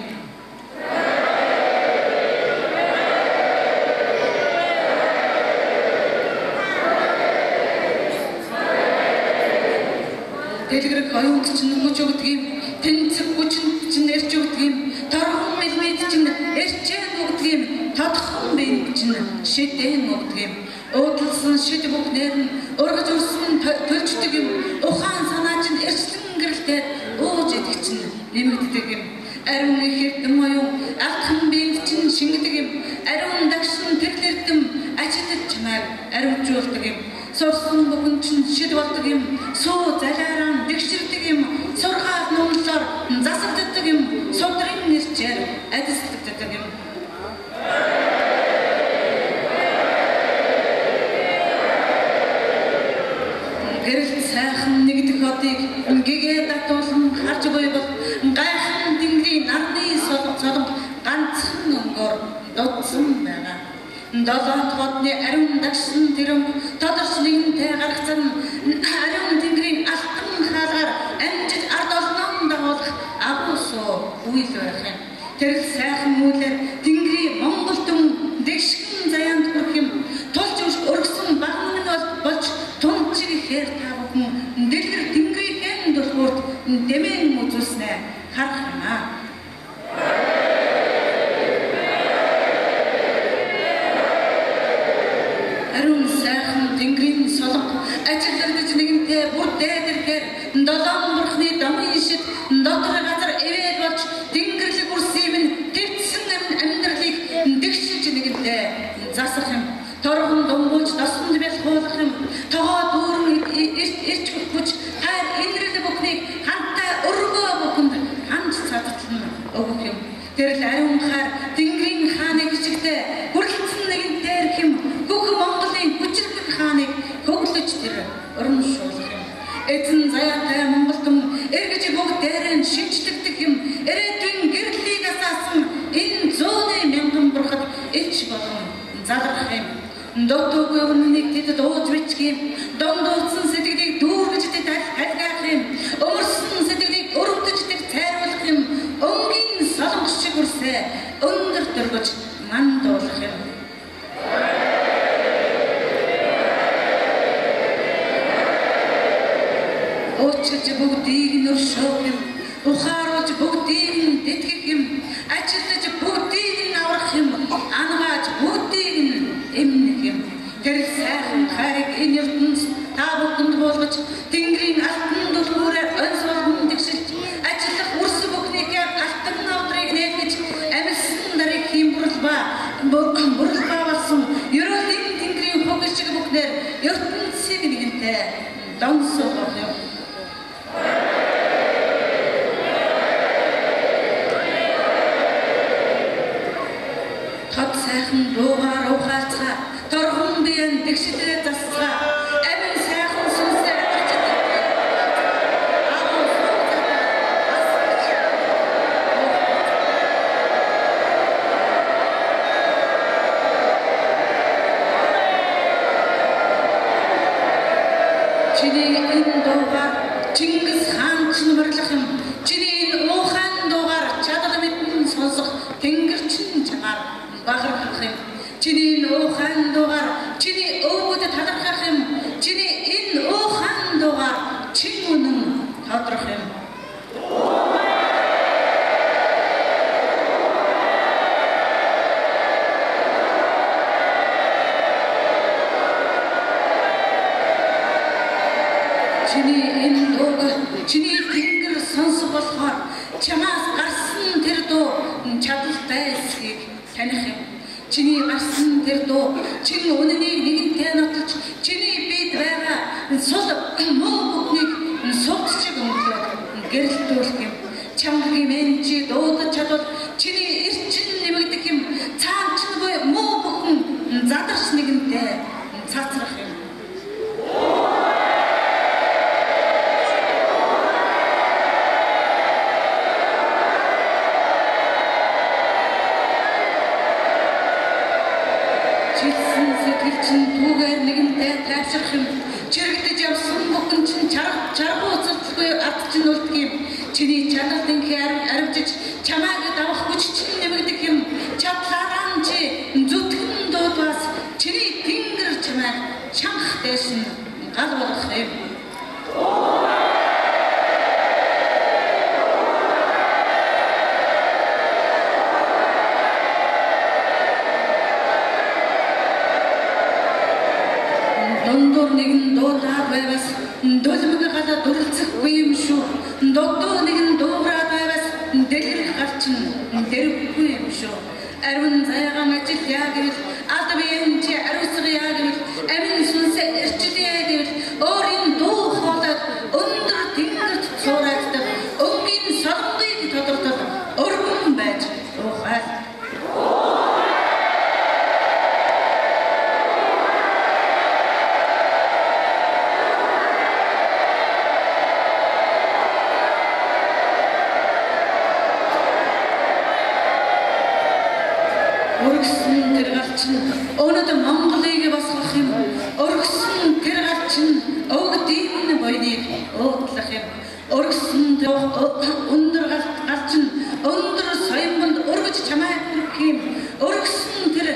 Дэлгэр оюунд чинь хүч өгдөг юм. Тэнцэг хүчин чинь эрч өгдөг юм. Торхон мэлмэд чинь эрчээн өгдөг юм. Тодхон бэнд чинь шидээн өгдөг юм. Өөдлсөн шид бүхнээр нь ургаж өрсөн төлждөг юм. Ухаан санаа чинь эрчлэн гэрэлтээд ууж идэх чинь нэмэгддэг юм. Ариун ихэдэн оюун алхан бэнд чинь шингэдэг юм. Ариун дагшин тэрлэрдэм ажилд чамайг ариужуулдаг юм. Сурсан бүхэн чинь шид болдог юм. Суу залаараа дэгширдэг юм. Сургаал номлоор засагддаг юм. Судрын нэрчээр адисддаг юм. Гэрэл сайхан нэгдэх одыг гэгээ татуулан харж буй бол гайхан Тэнгэрийн нарны солонг ганцхан өнгөөр дутсан байгаа. Долоот годны ариун дагшин тэрэн тодорч нэгэнтэй гаргацсан ариун Тэнгэрийн алтан хаалгаар амжиж ард олноон дагуулах агуусуу үйл байх юм. Тэрл сайхан мүүлээр Тэнгэрийн Монголтон дэвшгэн заяанд хүрэх юм. Тулж өргсөн багнын болж тунчиг ихээр та бүхэн дэлгэр Тэнгэрийн дулгуурт дэмэн үзүүлснэ харах юм аа. Ариун сайхан Тэнгэрийн солонг ажилдаж нэгэнтэй бүр дээдэрхээр долоон бурхны домын шид дотор газар эвээл болж Тэнгэрлэг үрсийн минь төвцсөн амьдралыг дэгшиж нэгэнтэй засах юм. Торгон домбууч досонд бэлхуулах юм. Тогоо дүүрэн ирч хүч хайр инрэл бүхнийг хамтаа өргөө бүхэнд хамж цадтална өгөх юм. Тэрл ариун хаар Тэнгэрийн хааны гिचгтэй хүрэлцэн нэгэнтэй ирэх юм. Бүх Монголын хүчрхэг хааныг хөглөж тэр урамшуулах юм. Эзэн заяатай Монголтон эргэж бүгдээрээ шинжлэгдэх юм. Ирээдүйн гэрлийг асаасан энэ зууны мянган бурхад ич болон залрах юм. Дотоогүй өмнөнийг тэд дууж бичих юм. Дондоодсон сэтгэлийг дүүргэж тэд хальгаах юм. Өмөрсөн сэтгэлийг өрөвдөж тэд цайруулах юм. Өнгийн солонг шиг үрсээ өндөр дөргөж мандуулах юм. Өчөж бүгдийг нь өршөөх юм. Ухааруулж бүгдийг нь тэтгэх юм. Ажилдаж бүгдийг нь аврах юм. Ангааж бүгдийг нь эмнэх юм. Тэр сайхан хайрыг энэ ертөнц та бүхэнд болгож Тэнгэрийн алтан дулуураар онцгой дэгшилж ажиллах үрс бүхнийг алтан навдрыг нээлгэж амьсан дарыг бүрэлбаа болсон ерөөлийн Тэнгэрийн хөгж шиг бүхнээр ертөнцийг нэгэнтэй донсоолох юм. Тод сайхан дуугаар ухаалцгаа торгон биеэн дэгшилээ засгаа амин сайхан сүнсээр чиний энэ дуугаар Чингис хаан чинь барлах юм. Чиний энэ уухан дуугаар чадал мэдэн сонсох тэнгэр чинь чамаар бахархах юм. Чиний энэ уухан дуугаар чиний өвгөд талархах юм. Чиний энэ уухан дуугаар чин үнэн тодрох юм. Чиний энэ дууг чиний тэнгэр сонсох болохоор чамаас гарсан тэр дуу чадaltaй эсхийг таних юм. Чиний гарсан тэр дуу чин үнэнийг нэгэнтээ нотолж чиний бид байгаа сул муу бүхнийг суудчиг өнгөлөд гэрэлтүүлэх юм. Чамгийн мен чи дуудаж чадвал чиний эрчин нэмэгдэх юм. Цаанчгүй муу бүхэн задарч нэгэнтээ цацрах юм. Түүгээр нэгэнтэй тайвшрах юм. Чирэгдэж явсан бүхэн чинь чаргуу уцалдаггүй ард чинь үлдэх юм. Чиний чадал дэнхээ аривжиж чамааг давах хүч чинь нэмэгдэх юм. Чадлаараа чи зүтгэн дуудвас чиний тэнгэр чамааг чанх дэшин гал болгох юм. Нэгэн дуудаад байвас дөлмөг гадаа дүрлцэх үе юм шүү. Додоо нэгэн дуугараад байвас дэлгэрэх гарчин дэрвгүй юм шүү. Ариун зайгаан ажил яа гэвэл алд биеийн чи ариусга яа гэвэл амин сүнсээ эрчил яа гэвэл өөрийн дуу хоолойд өндөр тэнгэрт суурайдаг өнгийн солонгыг тодорхойлдог өргөн байж уухай. Өргсөн тэр галчин өнөөдөр Монголыг босгох юм. Өргсөн тэр галчин өвгдийн буйныг уудлах юм. Өргсөн тэр өндөр галчин өндөр соёмбонд өргөж чамайг хүргэх юм. Өргсөн тэр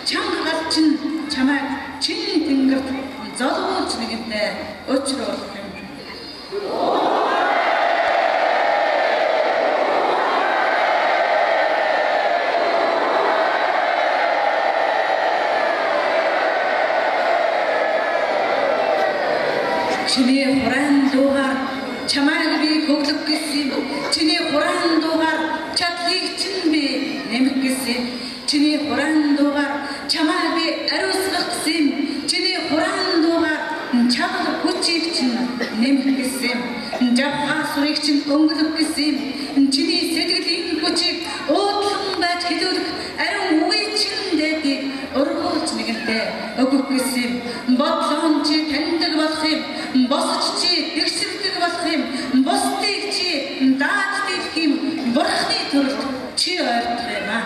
чанга галчин чамайг чин тэнгэрт золгуулж нэгэнтэй өчрөөлөх юм. Чиний хураан дуугаар чамайг би хөглөх гэсэн. Чиний хураан дуугаар чадлыг чинь би нэмэх гэсэн. Чиний хураан дуугаар чамайг би ариусгах гэсэн. Чиний хураан дуугаар чадал хүчийг чинь нэмэх гэсэн. Жавхаа сурыг чинь өнгөлөх гэсэн. Чиний сэтгэлийн хүчийг уудлан байж хэлүүлэх ариун үеийн чинь дэдийг өргүүлж нэгэнтэй өгөх гэсэн. Бодлон чи таньдаг болох юм. Босч чи тэгшэрдэг болох юм. Бусдыг чи дааж дийх юм. Бурхны төрөлд чи ойртох юм аа.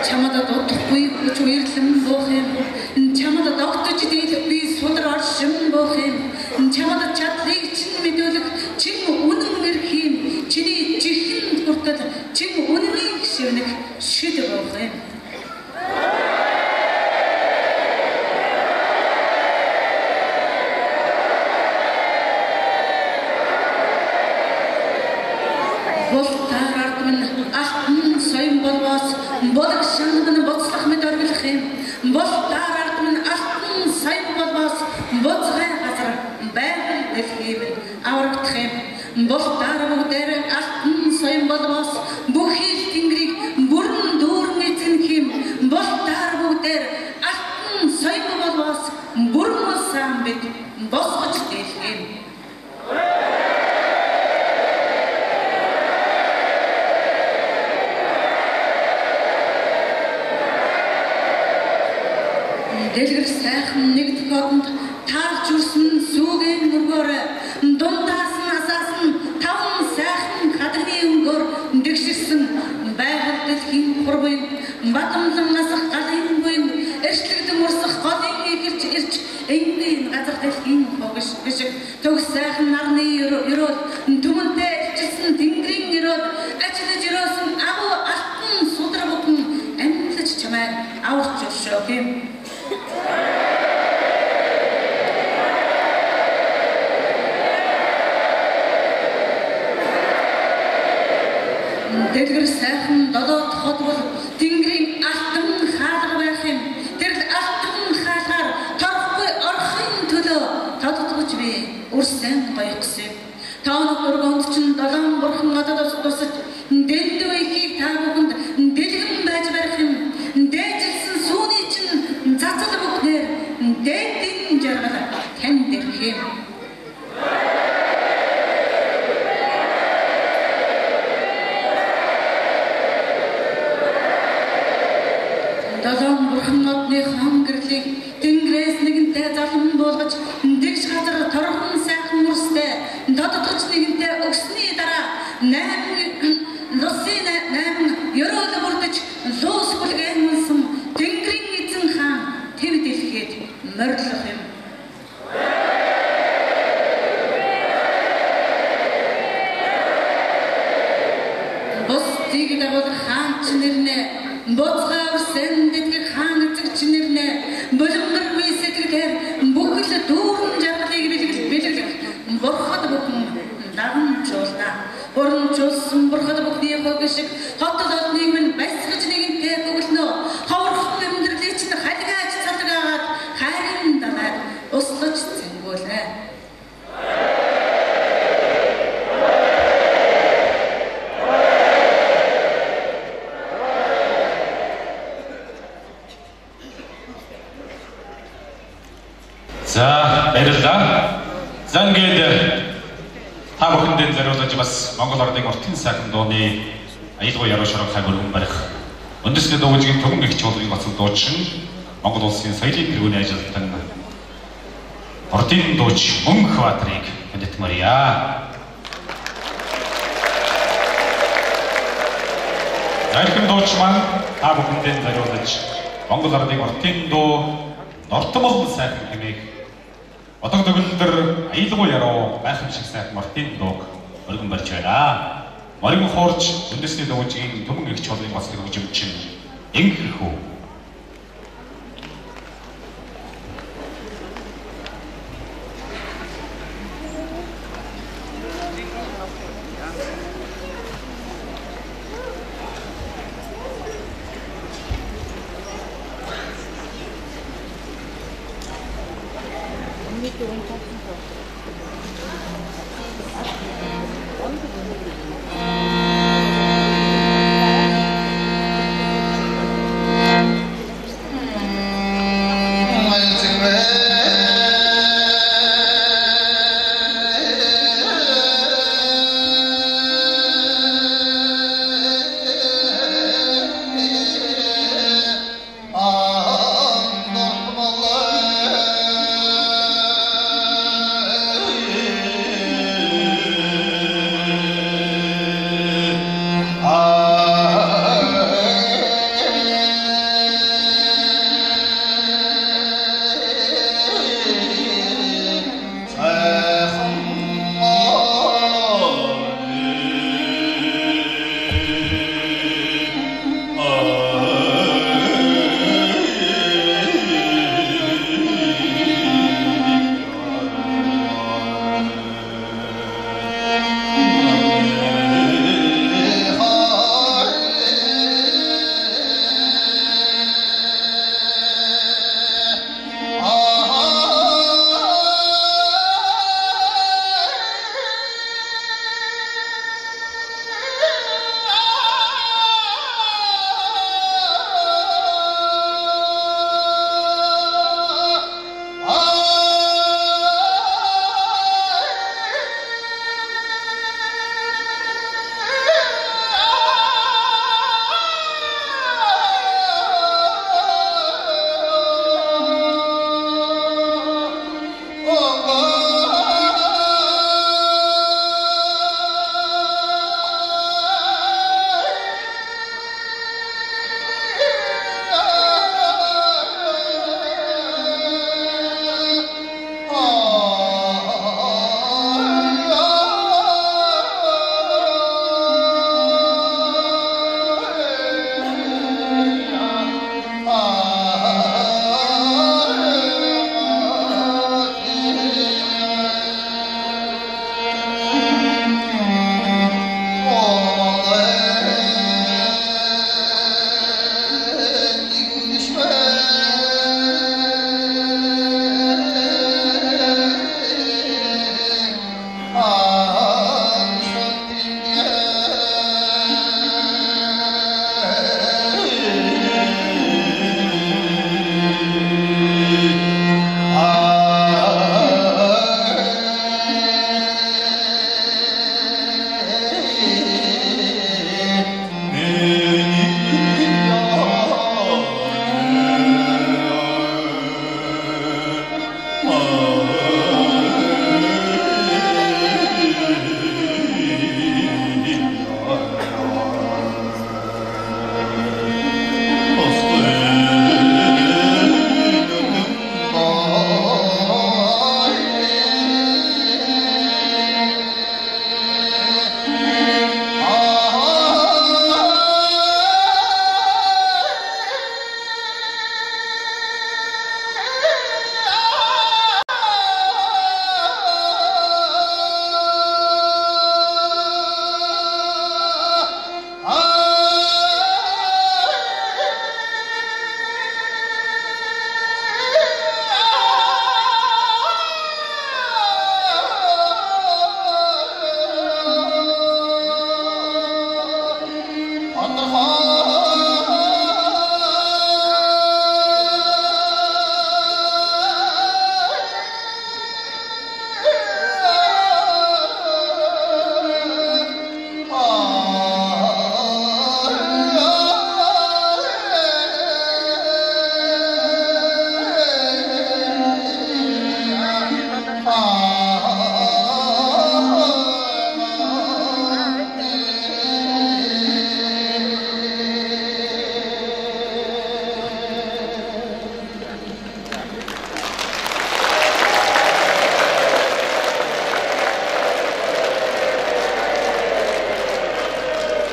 Чамада дутхгүй хүч үерлэн буух юм. Чамада догтож дийлэх би судар оршин буух юм. Чамада чадлыг чинь мэдүүлэх чин үнэн ирэх юм. Чиний чихэнд хүртэл чин үннийг шивнэх шид буух юм. Болтаар ард минь алтан соён болвоос болог шанганы боцлох мэд оргилах юм. Болтаар ард минь алтан соён болвоос боцгай газар байгаль дэлхийм аврагдах юм. Болтаар бүгдээр алтан соён болвоос бүхий тэнгэрийг бүрэн дүүрэн эзэнх юм. Болтаар бүгдээр алтан соён болвоос бүрэн усан бид босгож дийлэх юм. Дэлгэр сайхан нэг тохиолдонд таарч үрсэн сүүгийн мөргөөр дундаас нь асаасан таван сайхан сайхан нарны өрөөл түмэнтэй ичсэн тэнгэрийн өрөөл ажилж өрөөсөн агуу алтан судраг бүхэн амьдлаж чамайг аварч өшөө гэм. Дэлгэр сайхан долоод хот бол тэнгэрийн алтан хаалга байх юм. Тэрл алтан хаалгаар торхгүй орохын төлөө тодтогч би үрсэн гоёгсэв. Таоног өргөнд чинь долоон бурхан надад тусаж дэндүү ихийг та бүхэнд дэлгэн байж барих юм. Дээжилсэн сүүний чинь цацал бүхнээр дээдийн жаргал танд ирэх юм. Долоон бурхан нотны хангарлыг тэнгэрээс нэгэнтэй залан болгож дэгш газар торгон сайхан мөрстэй доддогч нэгэнтэй өгсний дараа 8 ёроол бүрдэж луус бүлгэнсэн тэнгэрийн эзэн хаан тэв дэлхийд морилох юм. Бос тийг дагавар хаан чинэрнэ боцгоо өрсөн дэтгэх хаан эзэг чинэрнэ болонгоргүй сэтгэлээр бүхэл дүүрэн жаргалыг бэлгэлэх бурхад бүхэн дагамжуулна. Урамжуулсан бурхад бүхний хог шиг хотод одныг минь басгаж нэгэнтэй гүглнө. Ховорхон амьдралыг чинь халгааж цалгаагаад хайрын далайд услаж зэнгүүлнэ. За, баярлалаа. За ингээд та бүхэндээ зориулж бас Монгол Ордын уртын сайхан дууны аялал яруу шорогтой өргөн барих үндэсний дуугийн түмэн гихч болгыг бацсан дуучин Монгол улсын соёлын тэргүүний ажилтан Ордын дууч Мөнх Баатрыг мэдэтмээрье. Захин дууч маань та бүхэндээ зориулж Монгол Ордын уртын дуу Нортомол сайхан хэмээх одог төгөлдөр аялал яруу гайхамшиг сайхан мартын дууг өргөн барьж байна. Морин хуурч үндэсний дуугийн түмэн гихч болгыг бацсан хөгжимчин Инхүү.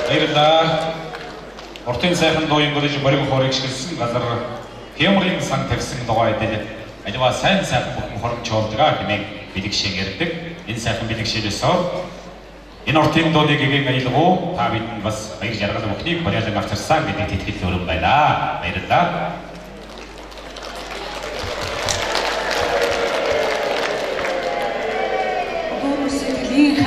Баярлалаа. Уртын сайхан дуугийн гөрөж морин хорыг шилсэн газар Хэмрийн сан тавьсан дугаа эдэл аливаа сайн сайхан бүхэн хоромч болдгаа хэмээн бэлэгшээ ярьдаг. Энэ сайхан бэлэгшээлээсөө энэ уртын дууны гэгээн аялгуу та бидэнд бас баяр жаргал бүхнийг хориалан авчирсан гэдэг итгэл өрөм байна. Баярлалаа.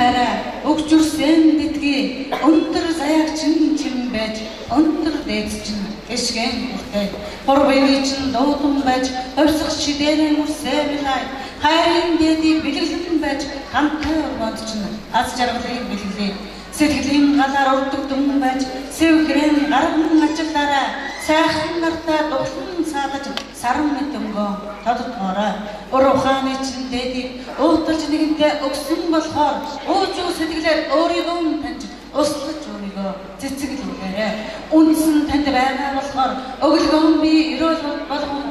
Хараа өгчүрсэн дэтги өндөр заяаг чин байж өндөр дээд чин эшгэн хүртэй гурвын чин дуудан байж хөвсөх шидэрэн үсэвлай хайрын дэдийг бэлгэлэн байж хамттай урмод чин аз жаргалыг бэлгэлээ сэтгэлийн галаар урддагдсан байж сэвгэрэн гарган ажилдаараа сайхан нартай дуглан саадаж саран мэдөнгөө тодорхоорой урухааны чин дэдийг ууталж нэгэнтэй өгсөн болохоор уужуу сэтгэлээр өөрийгөө таньж услаж өөрийгөө цэцэглүүлээрэй. Үндсэн танд байгаа болохоор өглөөн би өрөөл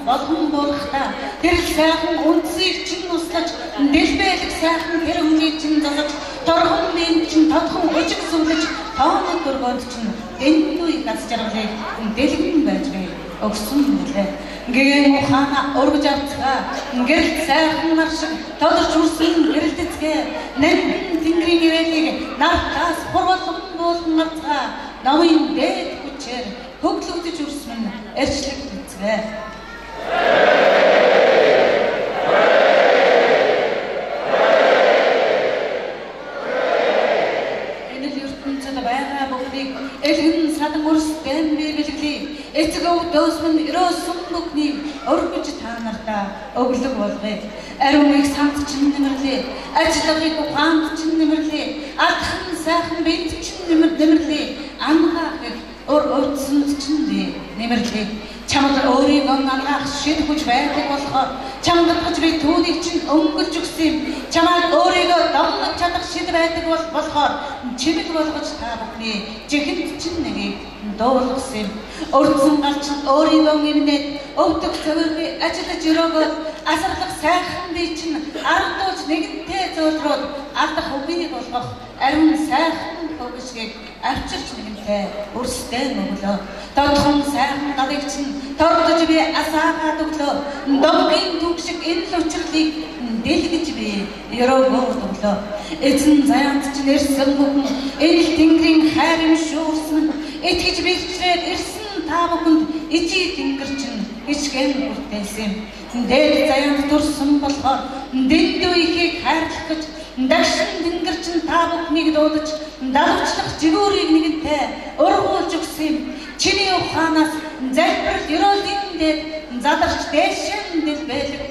болгон болгохтаа тэр сайхан үндсийг чин услаж дэлбэлэг сайхан тэр хүний чин засаж торгон мен чин тодхон өжиг сүлж тооног дөргөнд чин энэний гац жаргалыг дэлгэн байж бай өгсөн үлээ. Гэгэн ухаана өргөж авцгаа гэрэл сайхан нар шиг тодорч үрсэн гэрэлтэцгээ нэн тэнгэрийн ивэлийг нартаас хурвалган буулган авцгаа намын дээд хүчээр хөглөгдөж үрсэн эрчлэг үцгээ. Элгэн садан өрсдэн би бэлгэлээ. Эцэг өвдөөс минь өрөөсөн бүхнийг өргөж та нартаа өглөг болгоё. Ариун их самт чин нэмэрлээ. Ажлагыг ухаанд чин нэмэрлээ. Атхан сайхан бит чин нэмэрлээ. Амгаа гэх өр өрдсөн чин нэмэрлээ. Чамд өөрийгөө ангаах шид хүч байдаг болохоор чамд гэж би түүнийг чинь өнгөлж өгсөн юм. Чамд өөрийгөө домнож чадах шид байдаг болохоор чимэг болгож та бүхний жихэнд чинь нэгийг дуулгасан юм. Өрдсөн галч өөрийгөө нэмнээд өвдөг цэвэргүй ажиллаж өрөөгөө асарлах сайхан би чинь ардууж нэгэнтэй зөөлрөөд алдах үгийг болгох ариун сайхан хөгжгийг авчирч нэгэнтэй өрсдөө өглөө. Тодхон сайхан галыг чинь тордож би асаагаад өглөө. Домгийн түг шиг энэ л учрлыг дэлгэж би өрөөгөө өглөө. Эзэн заяанд чинь ирсэн бүхэн энэ л тэнгэрийн хайр юм шүүрсэн итгэж бэлчрээд ирсэн та бүхэнд ижи тэнгэр чинь ичгэн хүртээсэн. Дээд заяанд төрсөн болохоор дэндүү ихийг хайрлах гэж дагшин тэнгэр чинь та бүхнийг дуудаж далавчлах жигүүрийг нэгэнтэй ургуулж өгсөн юм. Чиний ухаанаас залбирал ерөөлийн дээд задарч дээшэн дэлбэлэг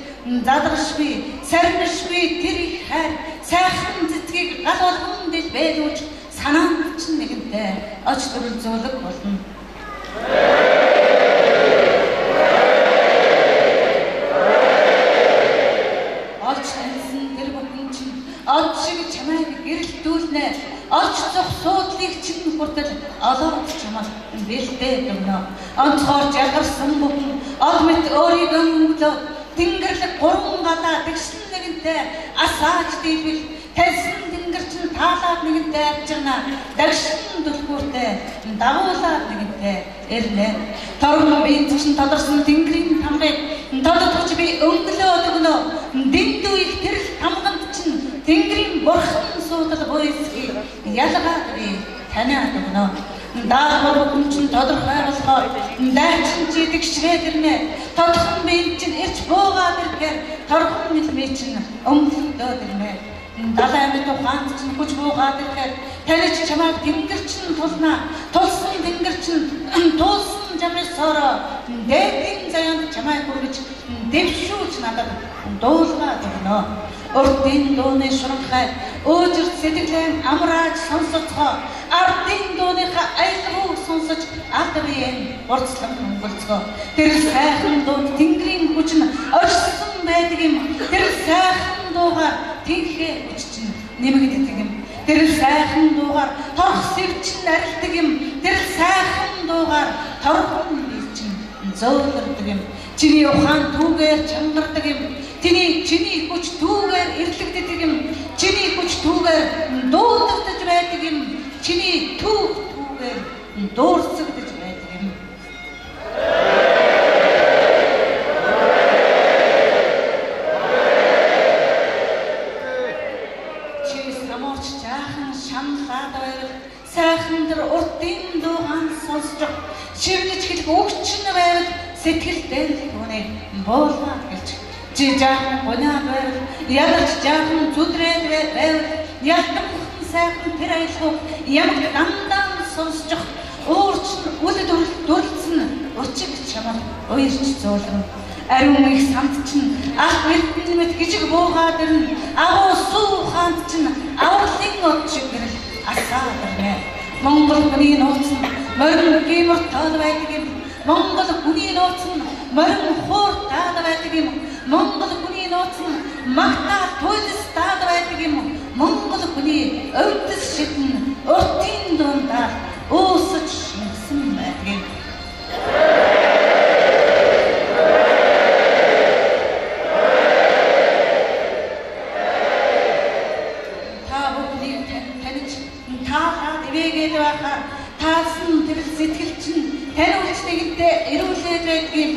задаршгүй сарнишгүй тэр их хайр сайхан цэцгийг гал болгон дэлбэлүүлж санаанд чинь нэгэнтэй оч төрөл зөөлөг болно. Олж таньсан тэр бүхэн чинь олж шиг чамайг гэрэлтүүлнэ. Олж зөх суудлыг чинь хүртэл олоод чамд бэлдээ өгнө. Онцгоор жаргарсан бүхэн ол мэд өөрийгөө өглөө тэнгэрлэг гурван гадаа тэгсэн нэгэнтэй асааж дийлбэл талсан тэнгэр чинь таалаад нэгэнтэй авчирна. Дагшин дөлгүүртэй дагуулаад нэгэнтэй эрнэ. Торгон биед чинь тодорсон тэнгэрийн тамгыг тодотгож би өнгөлөөд өгнө. Дэндүү их тэрл тамганд чинь тэнгэрийн бурхан суудал буйсгийг ялгаад би таниад өгнө. Даалгавар бүхэн чинь тодорхой болохоор дайчин чи тэгшрээд ирнэ. Тодхон биед чинь ирж буугаад ирэхээр торгон нэлмээ чинь өмлөдөөд ирнэ. Далай мэд ухаанд чинь хүч буугаад ирэхээр таньч чамайг тэнгэр чинь тулна. Тулсан тэнгэр чинь тулсан жамсороо дээдийн заяанд чамайг хүргэж дэвшүүлж надад дуулгаад өгнө. Урдын дууны шуранхай өжирт сэтгэлэн амрааж сонсоцгоо ардын дууныхаа аялгыг сонсож ардын урдслан өнгөлцгөө. Тэр сайхан дуу тэнгэрийн хүч нь оршсон байдаг юм. Тэр сайхан дуугаар тэнхээ хүч чинь нэмэгддэг юм. Тэр сайхан дуугаар торх сэвчин арилдаг юм. Тэр сайхан дуугаар торхон бил чинь зөөлөрдөг юм. Чиний ухаан түүгээр чангардаг юм. Чиний хүч түүгээр ирлэгддэг юм. Чиний хүч түүгээр дуудагдаж байдаг юм. Чиний түүгээр дуурсагдж байдаг юм. Чигс наморч жаахан шамлаад байвал сайхан дэр урдын дуугаан сонсож шивнэж хэлэх өгчин байвал сэтгэлдээ түүний буулгаад гэлж чи жаахан гунаа байвал ядарч жаахан зүдрээд байвал ялдан сайхан тэр аялах ямаг дандаа сонсож уурчин үлд дүрлцэн өчиг чамд уярч зөөлөн ариун их самт чинь ах эрдэн мэт гжиг буугаад ирнэ агуу суу хаант чинь авралын од шиг гэрэл асаад ирнэ Монгол хүний нууц нь морин гимэр тал байдаг юм Монгол хүний нууц нь морин хуур тал байдаг юм Монгол хүний нууц нь магтаа туйлс тал байдаг юм Монгол хүний өвдөс шидэн өртийн дундаа уусаж шингсэн байдаг юм таасан тэр сэтгэл чинь тань үлчнэгтэй эрүүлээд байдгийн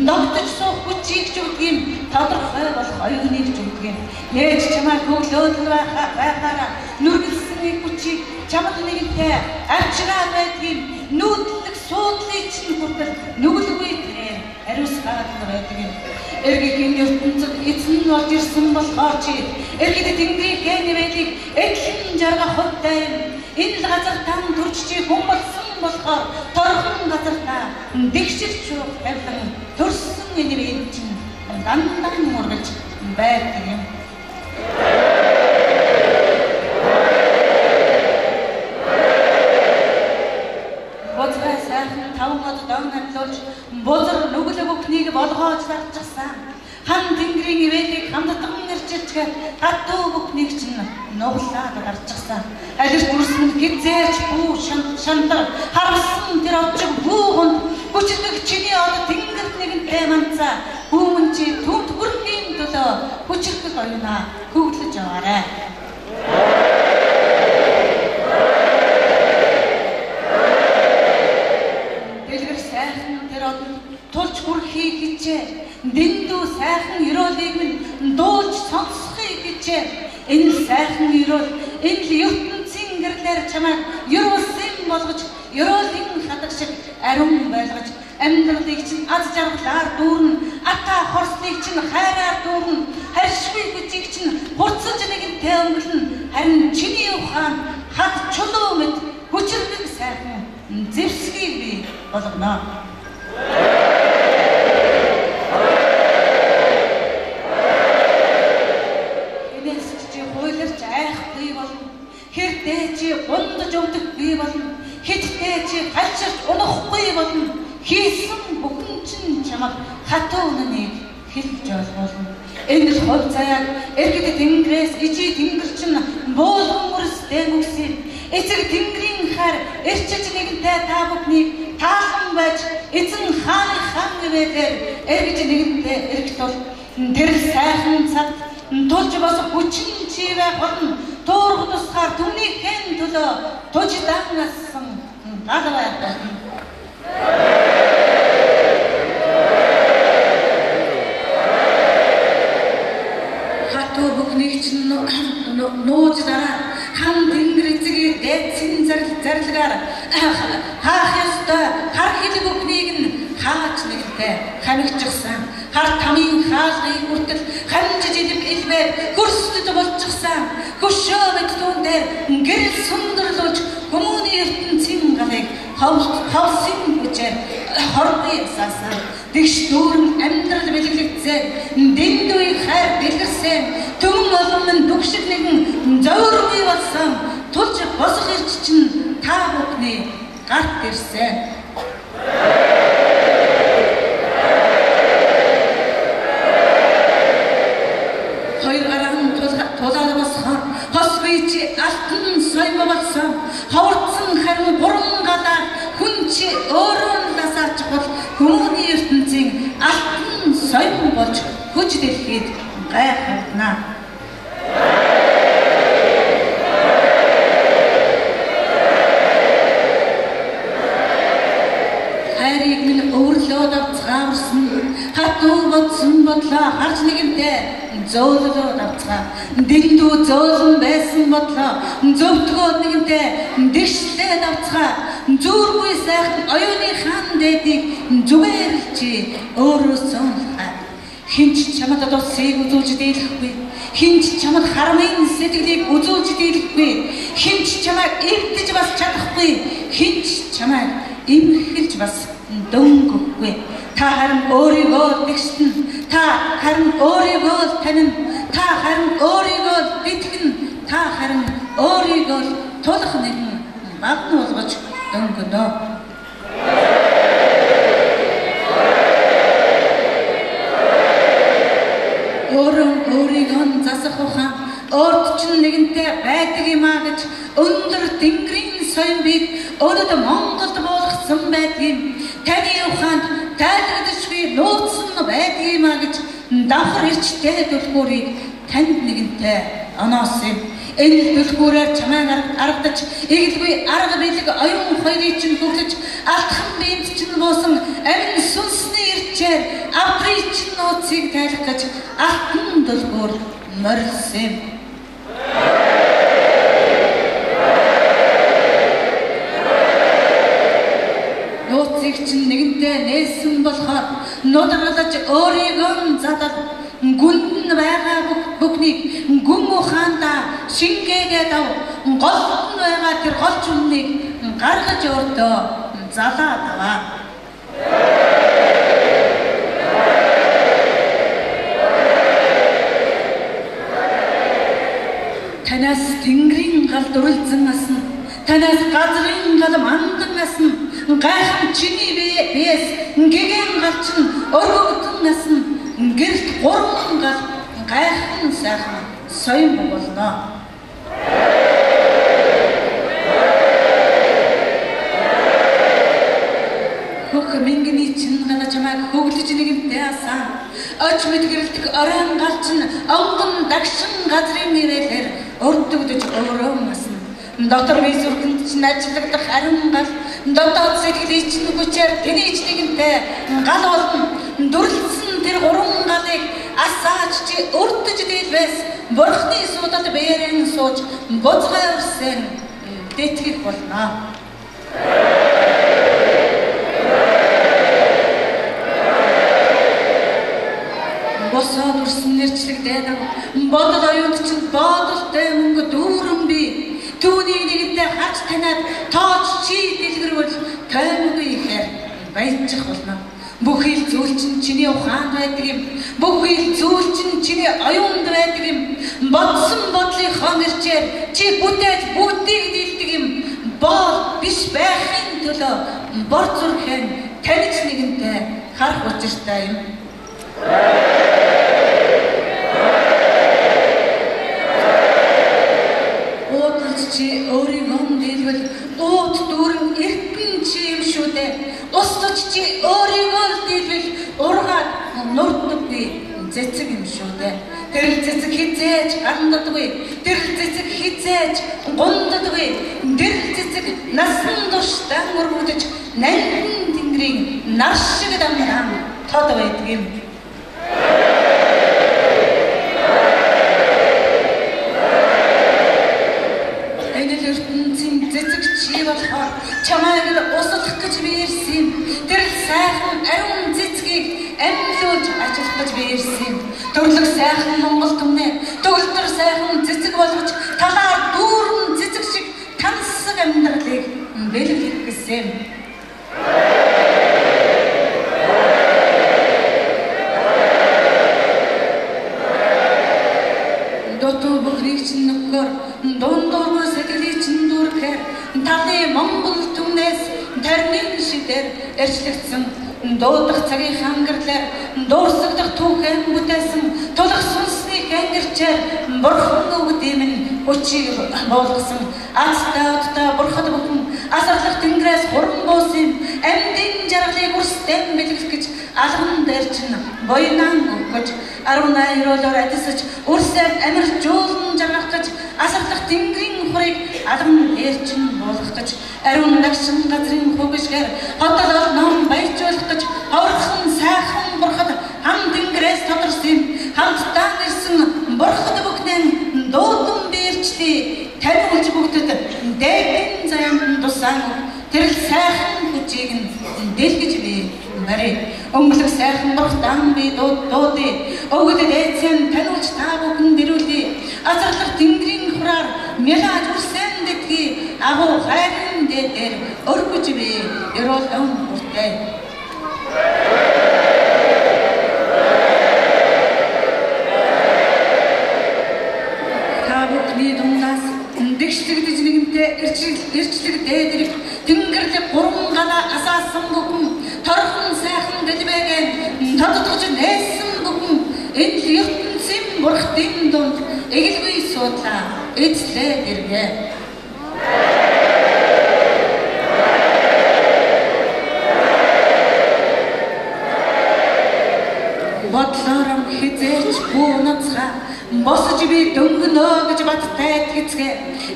тогтож суух хүчийг ч өгдөг юм тодорхой болох оюуныг ч өгдөг юм нээж чамайг хөглөөл байхаараа нүргэлсэн хүчийг чамд нэгэнтэй авчраад байдгийн нүүдлэг суудлыг чинь хүртэл нүгэлгүй тэрээр ариусгаад байдаг юм эргэгийн ертөнцид эзэн нь орж ирсэн болохоор чи эргээд тэнгэрийн гээний байдлыг эдлэн жаргах хувтай юм энэ л газар тань төрж чи хүн болсон болохоор торхон газар та дэгшилч тавилан төрсөн энэвийн чинь дандаа мургаж байдаг юм боцгай сайхан тавгад давнадлуулж бузар нүглэг бүхнийг болгоож зарчихсан хан тэнгэрийн ивэлийг хамтдан ирчилчгээ хатуу бүхнийг чинь нуглаад гарчихсан алиш бүрсэн гизээч бүү шантар харсан тэр очиг бүүгонд хүчдэг чиний од тэнгэрт нэгэнтэй манцаа хүмүүн чи түнд хүрхийн төлөө хүчрхэг оюунаа хөглөж аваарай дэлгэр сайхан тэр од тулж хүрхийг хичээ дэндүү сайхан ёроолыг минь дуулж сонсхийг хичээ энэ сайхан ёроол энэ л ертөнцийн гэрлэр чамайг ёроолсын болгож ёроолын хадаг шиг ариун байлгаж амьдралыг чинь аз жаргалаар дүүрнэ ата хорслыг чинь хайраар дүүрнэ харшгүй хүчийг чинь хурцлж нэгэнтэй өнгөлнө харин чиний ухаан хад чулуу мэд хүчрдэг сайхан зэвсгийг би болгоно хэрдээ чи гондож өгдөг бий болно хиттэй чи халчирч унахгүй болно хийсэн бүхэн чинь чамд хатуу үнэнийг хэлж ойлгуулна энэ л хов заяаг эргэд тэнгэрээс ичи тэнгэр чинь буулган мөрстэй мөсөв эцэг тэнгэрийн хар эрчиж нэгэнтэй та бүхнийг таахан байж эзэн хааны хаан гэвээр эргэж нэгэнтэй эргэтул тэр сайхан цаг тулж босох хүчин чивэ болно туурх тусгаар түнийхэн төлөө тож даанасан гадвай болно хатуу бүхнийг чинь нууж дараа хан тэнгэр эцгийг дээдсийн зарилгаар хаах ёстой хар хэл бүхнийг нь хаач нэгтэй хамигчсан хар тамийн хаалгыг хүртэл хамжиж илв илвээр хөрсдөж болчихсан хөшөө мэд түүн дээр гэрэл сундэрлуулж хүмүүний ертөнцийн галыг хавсын хүчээр хоргүй саасан тэгш дүүрэн амьдрал бэлгэлэгцээ дэндүү хайр дэлгэрсэн түмэн олон минь дүгшиг нэгэн зөөргүй болсон тулж босох ирч чинь та бүхний гарт ирсэн хоёр гараан тулаад босхоор хосгүй чи алтан соймо болсон ховорцсон харин гурван гадаа хүн чи өөрөө насаач бол хүмүүний ертөнцийн алтан соймо болж хүч дэлхийд гайхална зөөлөлөө давцгаа дэндүү зөөлөн байсан бодлоо зөвтгөө нэгэнтэй дэвшлээ давцгаа зүргүй сайхан оюуны хаан дэдийг зүгээрэлж өөрөөсөө хинч чамд дусыг үзүүлж дийлэхгүй хинч чамд харамын сэтгэлийг үзүүлж дийлэхгүй хинч чамайг эвдэж бас чадахгүй хинч чамайг имэрхэлж бас дөнгөхгүй та харин өөрийгөө тэгшин та харин өөрийгөө танин та харин өөрийгөө битгэн та харин өөрийгөө тулах нэгэн магнуулгаж дөнгөнө өөрийгөө засах ухаан өөрт чинь нэгэнтэй байдаг юм а гэж өндөр тэнгэрийн соён бид өнөд Монголд болгосон байдгийг таны ухаанд тайлбарлахгүй нууцсан байдаг юм а гэж давхар ирчтэй дүлгүүрийг танд нэгэнтэй оноосон энэ дүлгүүрээр чамайг аргадаж эгэлгүй арга билэг оюун хоёрыг чинь хөвлөж алтхан биед чинь буусан амин сүнсний ирчээр априч нууцыг тайлах гэж алтан дүлгүүр морилсан нууцыг чинь нэгэнтэй нээсэн болохоор нударгалж өөрийгөө задал гүнд байгаа бүхнийг гүн ухаанда шингээгээд ав голд байгаа тэр голч үннийг гаргаж өөртөө залаад аваа танаас тэнгэрийн гал дурлцсан асна танаас газрын гал мандан асна гайхан чиний биес гэгэн галчин өргөгдөн асна гэрт гурван гал гайхан сайхан соён болно хөх мингний чин гана чамайг хөглөж нэгэнтэй асаа оч мэдгэрэлтэх орон галчин онгон дагшин газрын нэрээр өрдөгдөж өөрөө масна дотор визүрхэнд чинь ажиллагдах харин гал дотоод сэтгэлийн чинь хүчээр тэнийч нэгэнтэй гал болно дүрлсэн тэр гурван галыг асаач чи өрдөж дийлвэс бурхны судад бээрэн сууж бузгай өрсөн дэтгэх болно босоод үрсэн нэрчлэгдээд бодол оюунд чинь бодолтой мөнгө дүүрэн би түүний нэгэнтэй хач танаад тооч чи дэлгэрвэл тоймгүй ихээр баяжчих болно бүхий л зүйл чинь чиний ухаанд байдаг юм бүхий л зүйл чинь чиний оюунд байдаг юм бодсон бодлыг хомирчээр чи бүтээж бүтийг дийлдэг юм бол биш байхын төлөө бор зүрхэн таньж нэгэнтэй харах учиртай юм чи өөрийгөө дийлвэл ууд дүүрэн эрдэн чи юм шүү дээ устж чи өөрийгөө дийлвэл ургаад нурддаггүй цэцэг юм шүү дээ тэр цэцэг хизээж ганддаггүй тэр цэцэг хизээж гунддаггүй тэр цэцэг насан туршдаа өргөдөж нандин тэнгэрийн нар шиг дамнаа тод байдаг юм чамайг услах гэж биерсэн тэр сайхан ариун цэцгийг амьлуулж ажиллах гэж биерсэн төрлөг сайхан монгол түмнээ төгөлдөр сайхан цэцэг болгож талаар дүүрэн цэцэг шиг тансаг амьдралыг бэлгэх гэсэн дотоо бүхнийг чинь нөхөр дундуур сэтгэлийг чинь дүүргээр таны монгол түмнээс тарнын шидээр эрчлэгдсэн дуудах цагийн хангарлаар дуурсагдах түүхэн бүтээсэн тулах сүнсний ангирчээр бурхан өгдөм нь хүчийг болгосон ацтаудта бурхад бүхэн асарлах тэнгэрээс хуран буусын амьдын жаргалыг үрсдэн бэлгэх гэж алган дээр чинь боёнан өгөж 18 ролоор адисаж үрсээр амиржуулан жаргах гэж асарлах тэнгэрийн хурыг алган дээр чинь болгох гэж ариун нагшин газрын хөгжгээр хотол ном баяжуулах гэж хаврхан сайхан бурхад хам тэнгэрээс тодорсон хам амттан ирсэн бурхад бүхнэн дуудан биерчлээ тань үлж бүгдэд дайбын заяанд тусаан тэрл сайхан хүчийг нь дэлгэж би бари өнгөлөг сайхан бурхтан би дуудээ өгдөд эцэн тань үлж та бүхэн дэрүүлээ азарлах тэнгэрийн хураар мэлаж үрсэн дэтгий агуу хайрын дээр өргөж би ерөөлөн хүртээ Дэгшлэгдэж нэгэнтэй эрчлэг дээдрэг тэнгэрлэг гурван галаа асаасан бүхэн торхон сайхан дэлбэген тодотгож нээсэн бүхэн энэ ертөнцийн бурхтын дунд эгэлгүй суудлаа эзлээ дэргээ бодлором хизээч буунацгаа босож би дөнгөнөө гэж баттай итгэцгээ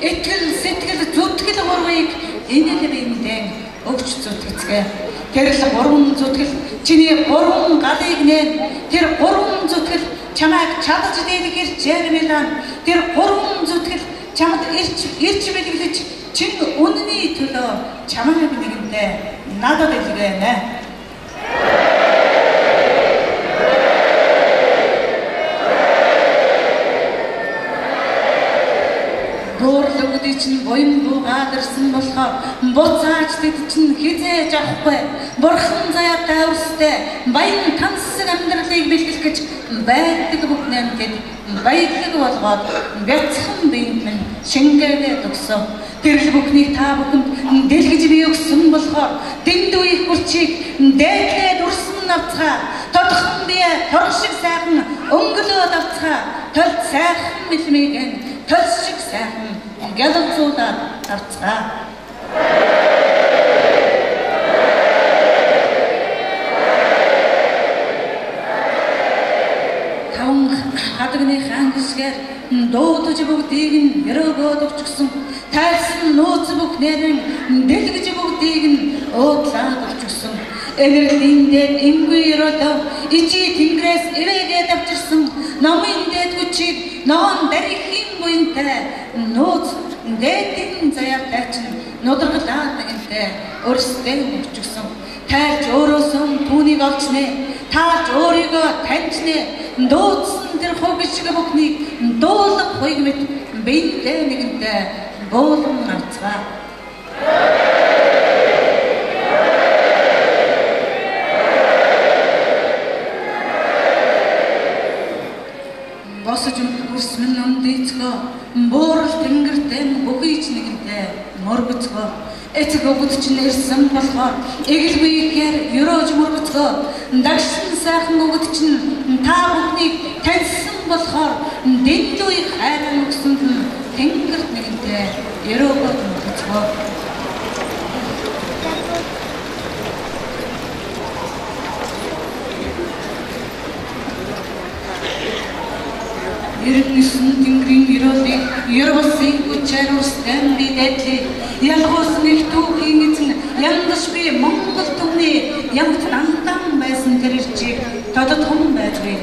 итгэл сэтгэл зүтгэл гурвыг энэ л биндэн өгч зүтгэцгээ тэр л гурван зүтгэл чиний гурван галыг нээн тэр гурван зүтгэл чамайг чадаж дээлгэр жэрмэлэн тэр гурван зүтгэл чамд ирч бэлгэлж чин үнний төлөө чамайг нэгэнтэй надад илгээнэ Гоорлогдыг чинь буймгүй гадарсан болохоор буцааж тэд чинь хизээж авахгүй бурхан заяатай өрстэй баян тансаг амьдралыг бэлгэх гэж байдаг бүхнэн тэд баялаг болгоод бяцхан биед минь шингээгээ төгсөв тэрл бүхнийг та бүхэнд дэлгэж бий өгсөн болохоор дэндүү их хүчийг дээдлээд үрсэн авцгаа тодхон бие торг шиг сайхан өнгөлөөд авцгаа толд сайхан мэлмээгэн төл шиг сайхан гэлцүүдад авцгаа таван хадагны хангисгээр дуудаж бүгдийг нь өрөөгөөд өгчгсөн тайлсан нууц бүхнэрэн дэлгэж бүгдийг нь уудлаад өгчгсөн Эвэрлийн дээд эмгүй өрөөдөө ичи тэнгэрээс ивэгээд авчирсан номын дээд хүчийг ноон дарихийн буянтай нууц дээдийн заяатай чинь нударгалаад нэгэнтэй өрсдөө өгчгсөн тайлж өөрөөсөө түүнийг олж нэ таалж өөрийгөө таньж нэ дуудсан тэр хогшиг бүхнийг дуулах хуйг мэт бинтэй нэгэнтэй буулан авцгаа босож үрсмэн өндөйцгөө буурал тэнгэртэй бүхийч нэгэнтэй мөргөцгөө эцэг өгд чинь ирсэн болохоор эгэлгүй ихээр өрөөж мөргөцгөө дагшин сайхан өгд чинь та бүхнийг таньсан болохоор дэндүү их хайран өгсөн тэнгэрт нэгэнтэй өрөөгөөд мөргөцгөө Иргэнсэн тэнгэрийн өрөөлийг ервэлсийн хүчээр үрстэн бидэтлээ ялгуусан их түүхийн эзэн яндаш би Монгол түмний ямт нандан байсан тэр ирчийг тодотхон байжгүй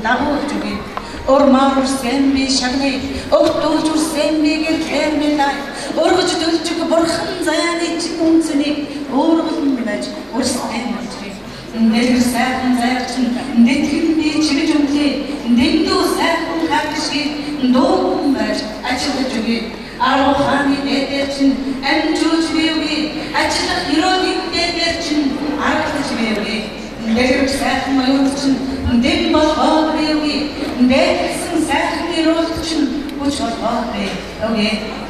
дагуулж үгүй Урмаар үрсэн би шагныг өгтүүлж үрсэн би гэрлэр мэлай өргөж дөлжиг бурхан заяаны чин үнцнийг өөргөлн байж үрсэн болжээ Нэр сайхан зайчин нэтгэн би чигэж өмлээ дэндүү сайхан хагшиг дууган байж ажиллаж үгүй арга хааны дээдэр чинь амжуулж би үгүй ажиллах өрөөний дээдэр чинь аргалж би үгүй нэр сайхан оюут чинь дэм болгоод би үгүй нэрсэн сайхан өрөөлт чинь хүч болгоод би үгүй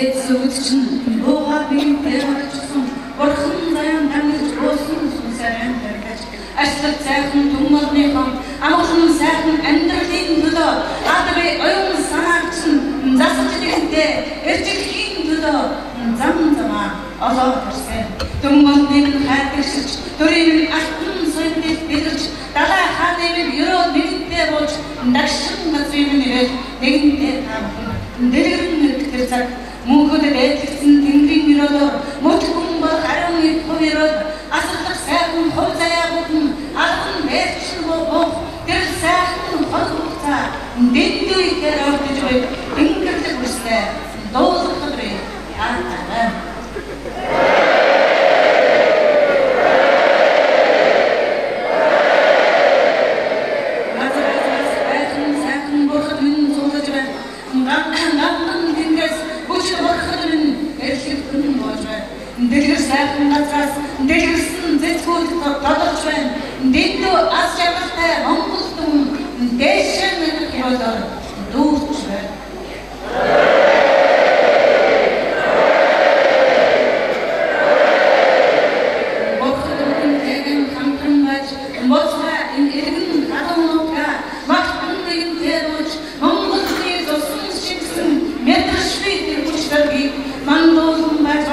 Эцэгчин бууга бинтэр очсон бурхан заяан тамилж буусан сүнсэрэн дэргэж ажлах сайхан дүммэлнийхэн амгалан сайхан амьдралын төлөө адвэ оюун санаагчин засаж нэгэнтэй эржилхийн төлөө зам замаа олоод ирсэн дүммэлнийг хайргашиж төрийн алтан соёлыг бэлэрч далай хааны имийг ерөө нэгэнтэй болж дагшин газрын нэрээр нэгэнтэй таамаг дэлгэрэн нэртэр цаг мөнхөдөд эдлэгдсэн тэнгэрийн мөрөөр мөтгөн бол харин их хувироод асарлах сайхан хувь заяагууд нь алхан бэрчл бох тэр сайхан хонхцаа дэндүү ихэр ордож байг тэнгэрлэг үстэй дуулах өдрий яатаа дэлгэр сайхан газраас дэлгэрсэн зэцгүүд тодорч байна. Дэндүү ас жаргалтай Монгол түн дэшэн хөрөөр дүүрч байна. Бохтын тэгэн хамтран байж моцга энэ иргэн хадамнуудга магтан нэгэн тэрч Монголны зосон шигсэн мэдршгүй тэрчдгийг мандуулсан байж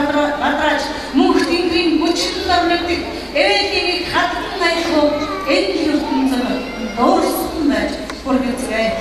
бадраж мөнх тэнгэрийн хүчин дорногдыг эвэлийг хатан айхуу энэ ертөнцөд дуурсан байж хүргэцгээе.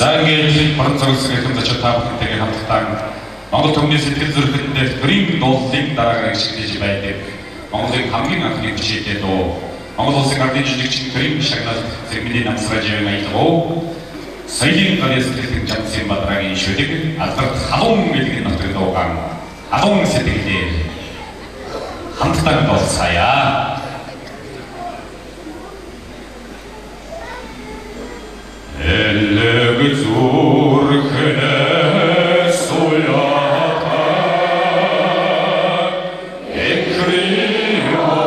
За ингээд баруун зургийн зочин та бүхэнтэйгээ хамтдаа Монгол төмний сэтгэл зүрхэнд төрийн дуулалыг дараагаар ашиглаж байдаг. Монголын хамгийн анхны хүчтэй дуу Монгол улсын ардын жижигчин төрийн шагналт цэрэгний намсраж явагдав. Соёлын гарын сэтгэл жамсын бадрагийн шүлэг алдарт халуун гэдэг нотын дуугаан халуун сэтгэлээр хамтдаа болцгаая. Элэг зүрхнэ суята экрийн голботавэн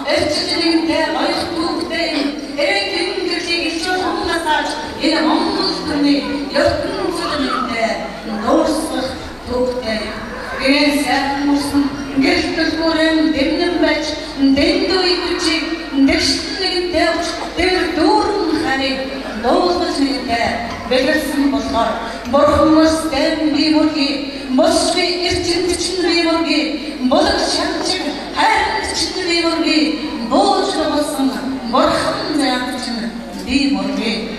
эцэгээс даяата заурэ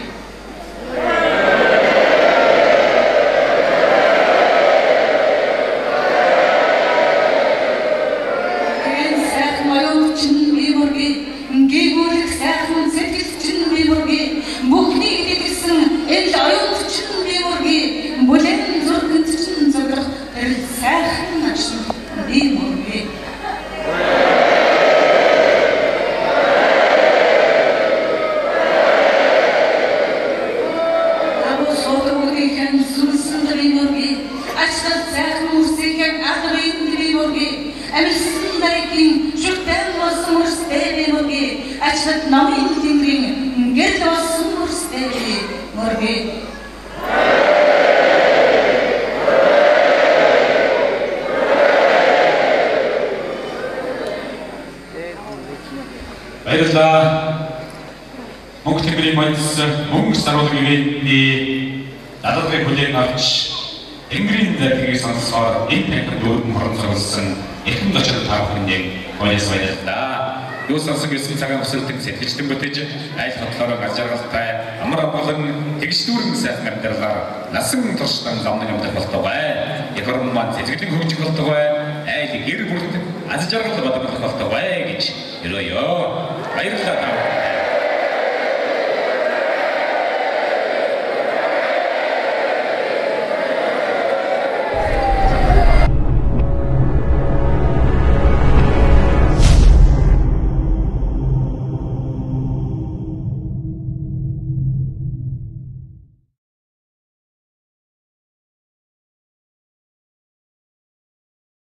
Амьдсан байдлын шүтэн болсон мөрстэй мөргий ачаад намын тэнгэрийн гэрэл болсон мөрстэй мөргий баярлалаа. Монгол Тэнгэрийн баяс мөнгө саруулгын надад хүлээн авч Тэнгэрийн зэргийг сонсоор энэ танхимд өөрөнд хорон зогссон эрхэм зочид та бүхэнд баяс баярлалаа. Юу сонсох гэсэн цагаан өсөлтөнд сэтгэлжтэн бүтээж айл хотлороо гаж жаргалтай амар амгалан тэгшдүүрэн сайхан амьдралаар насан туршдан замны юмдаг болтугай. Их орон маань сэтгэлийн хөгжих болтугай. Айл гэр бүрт аз жаргал бодох болтугай гэж өрөөё. Баярлалаа.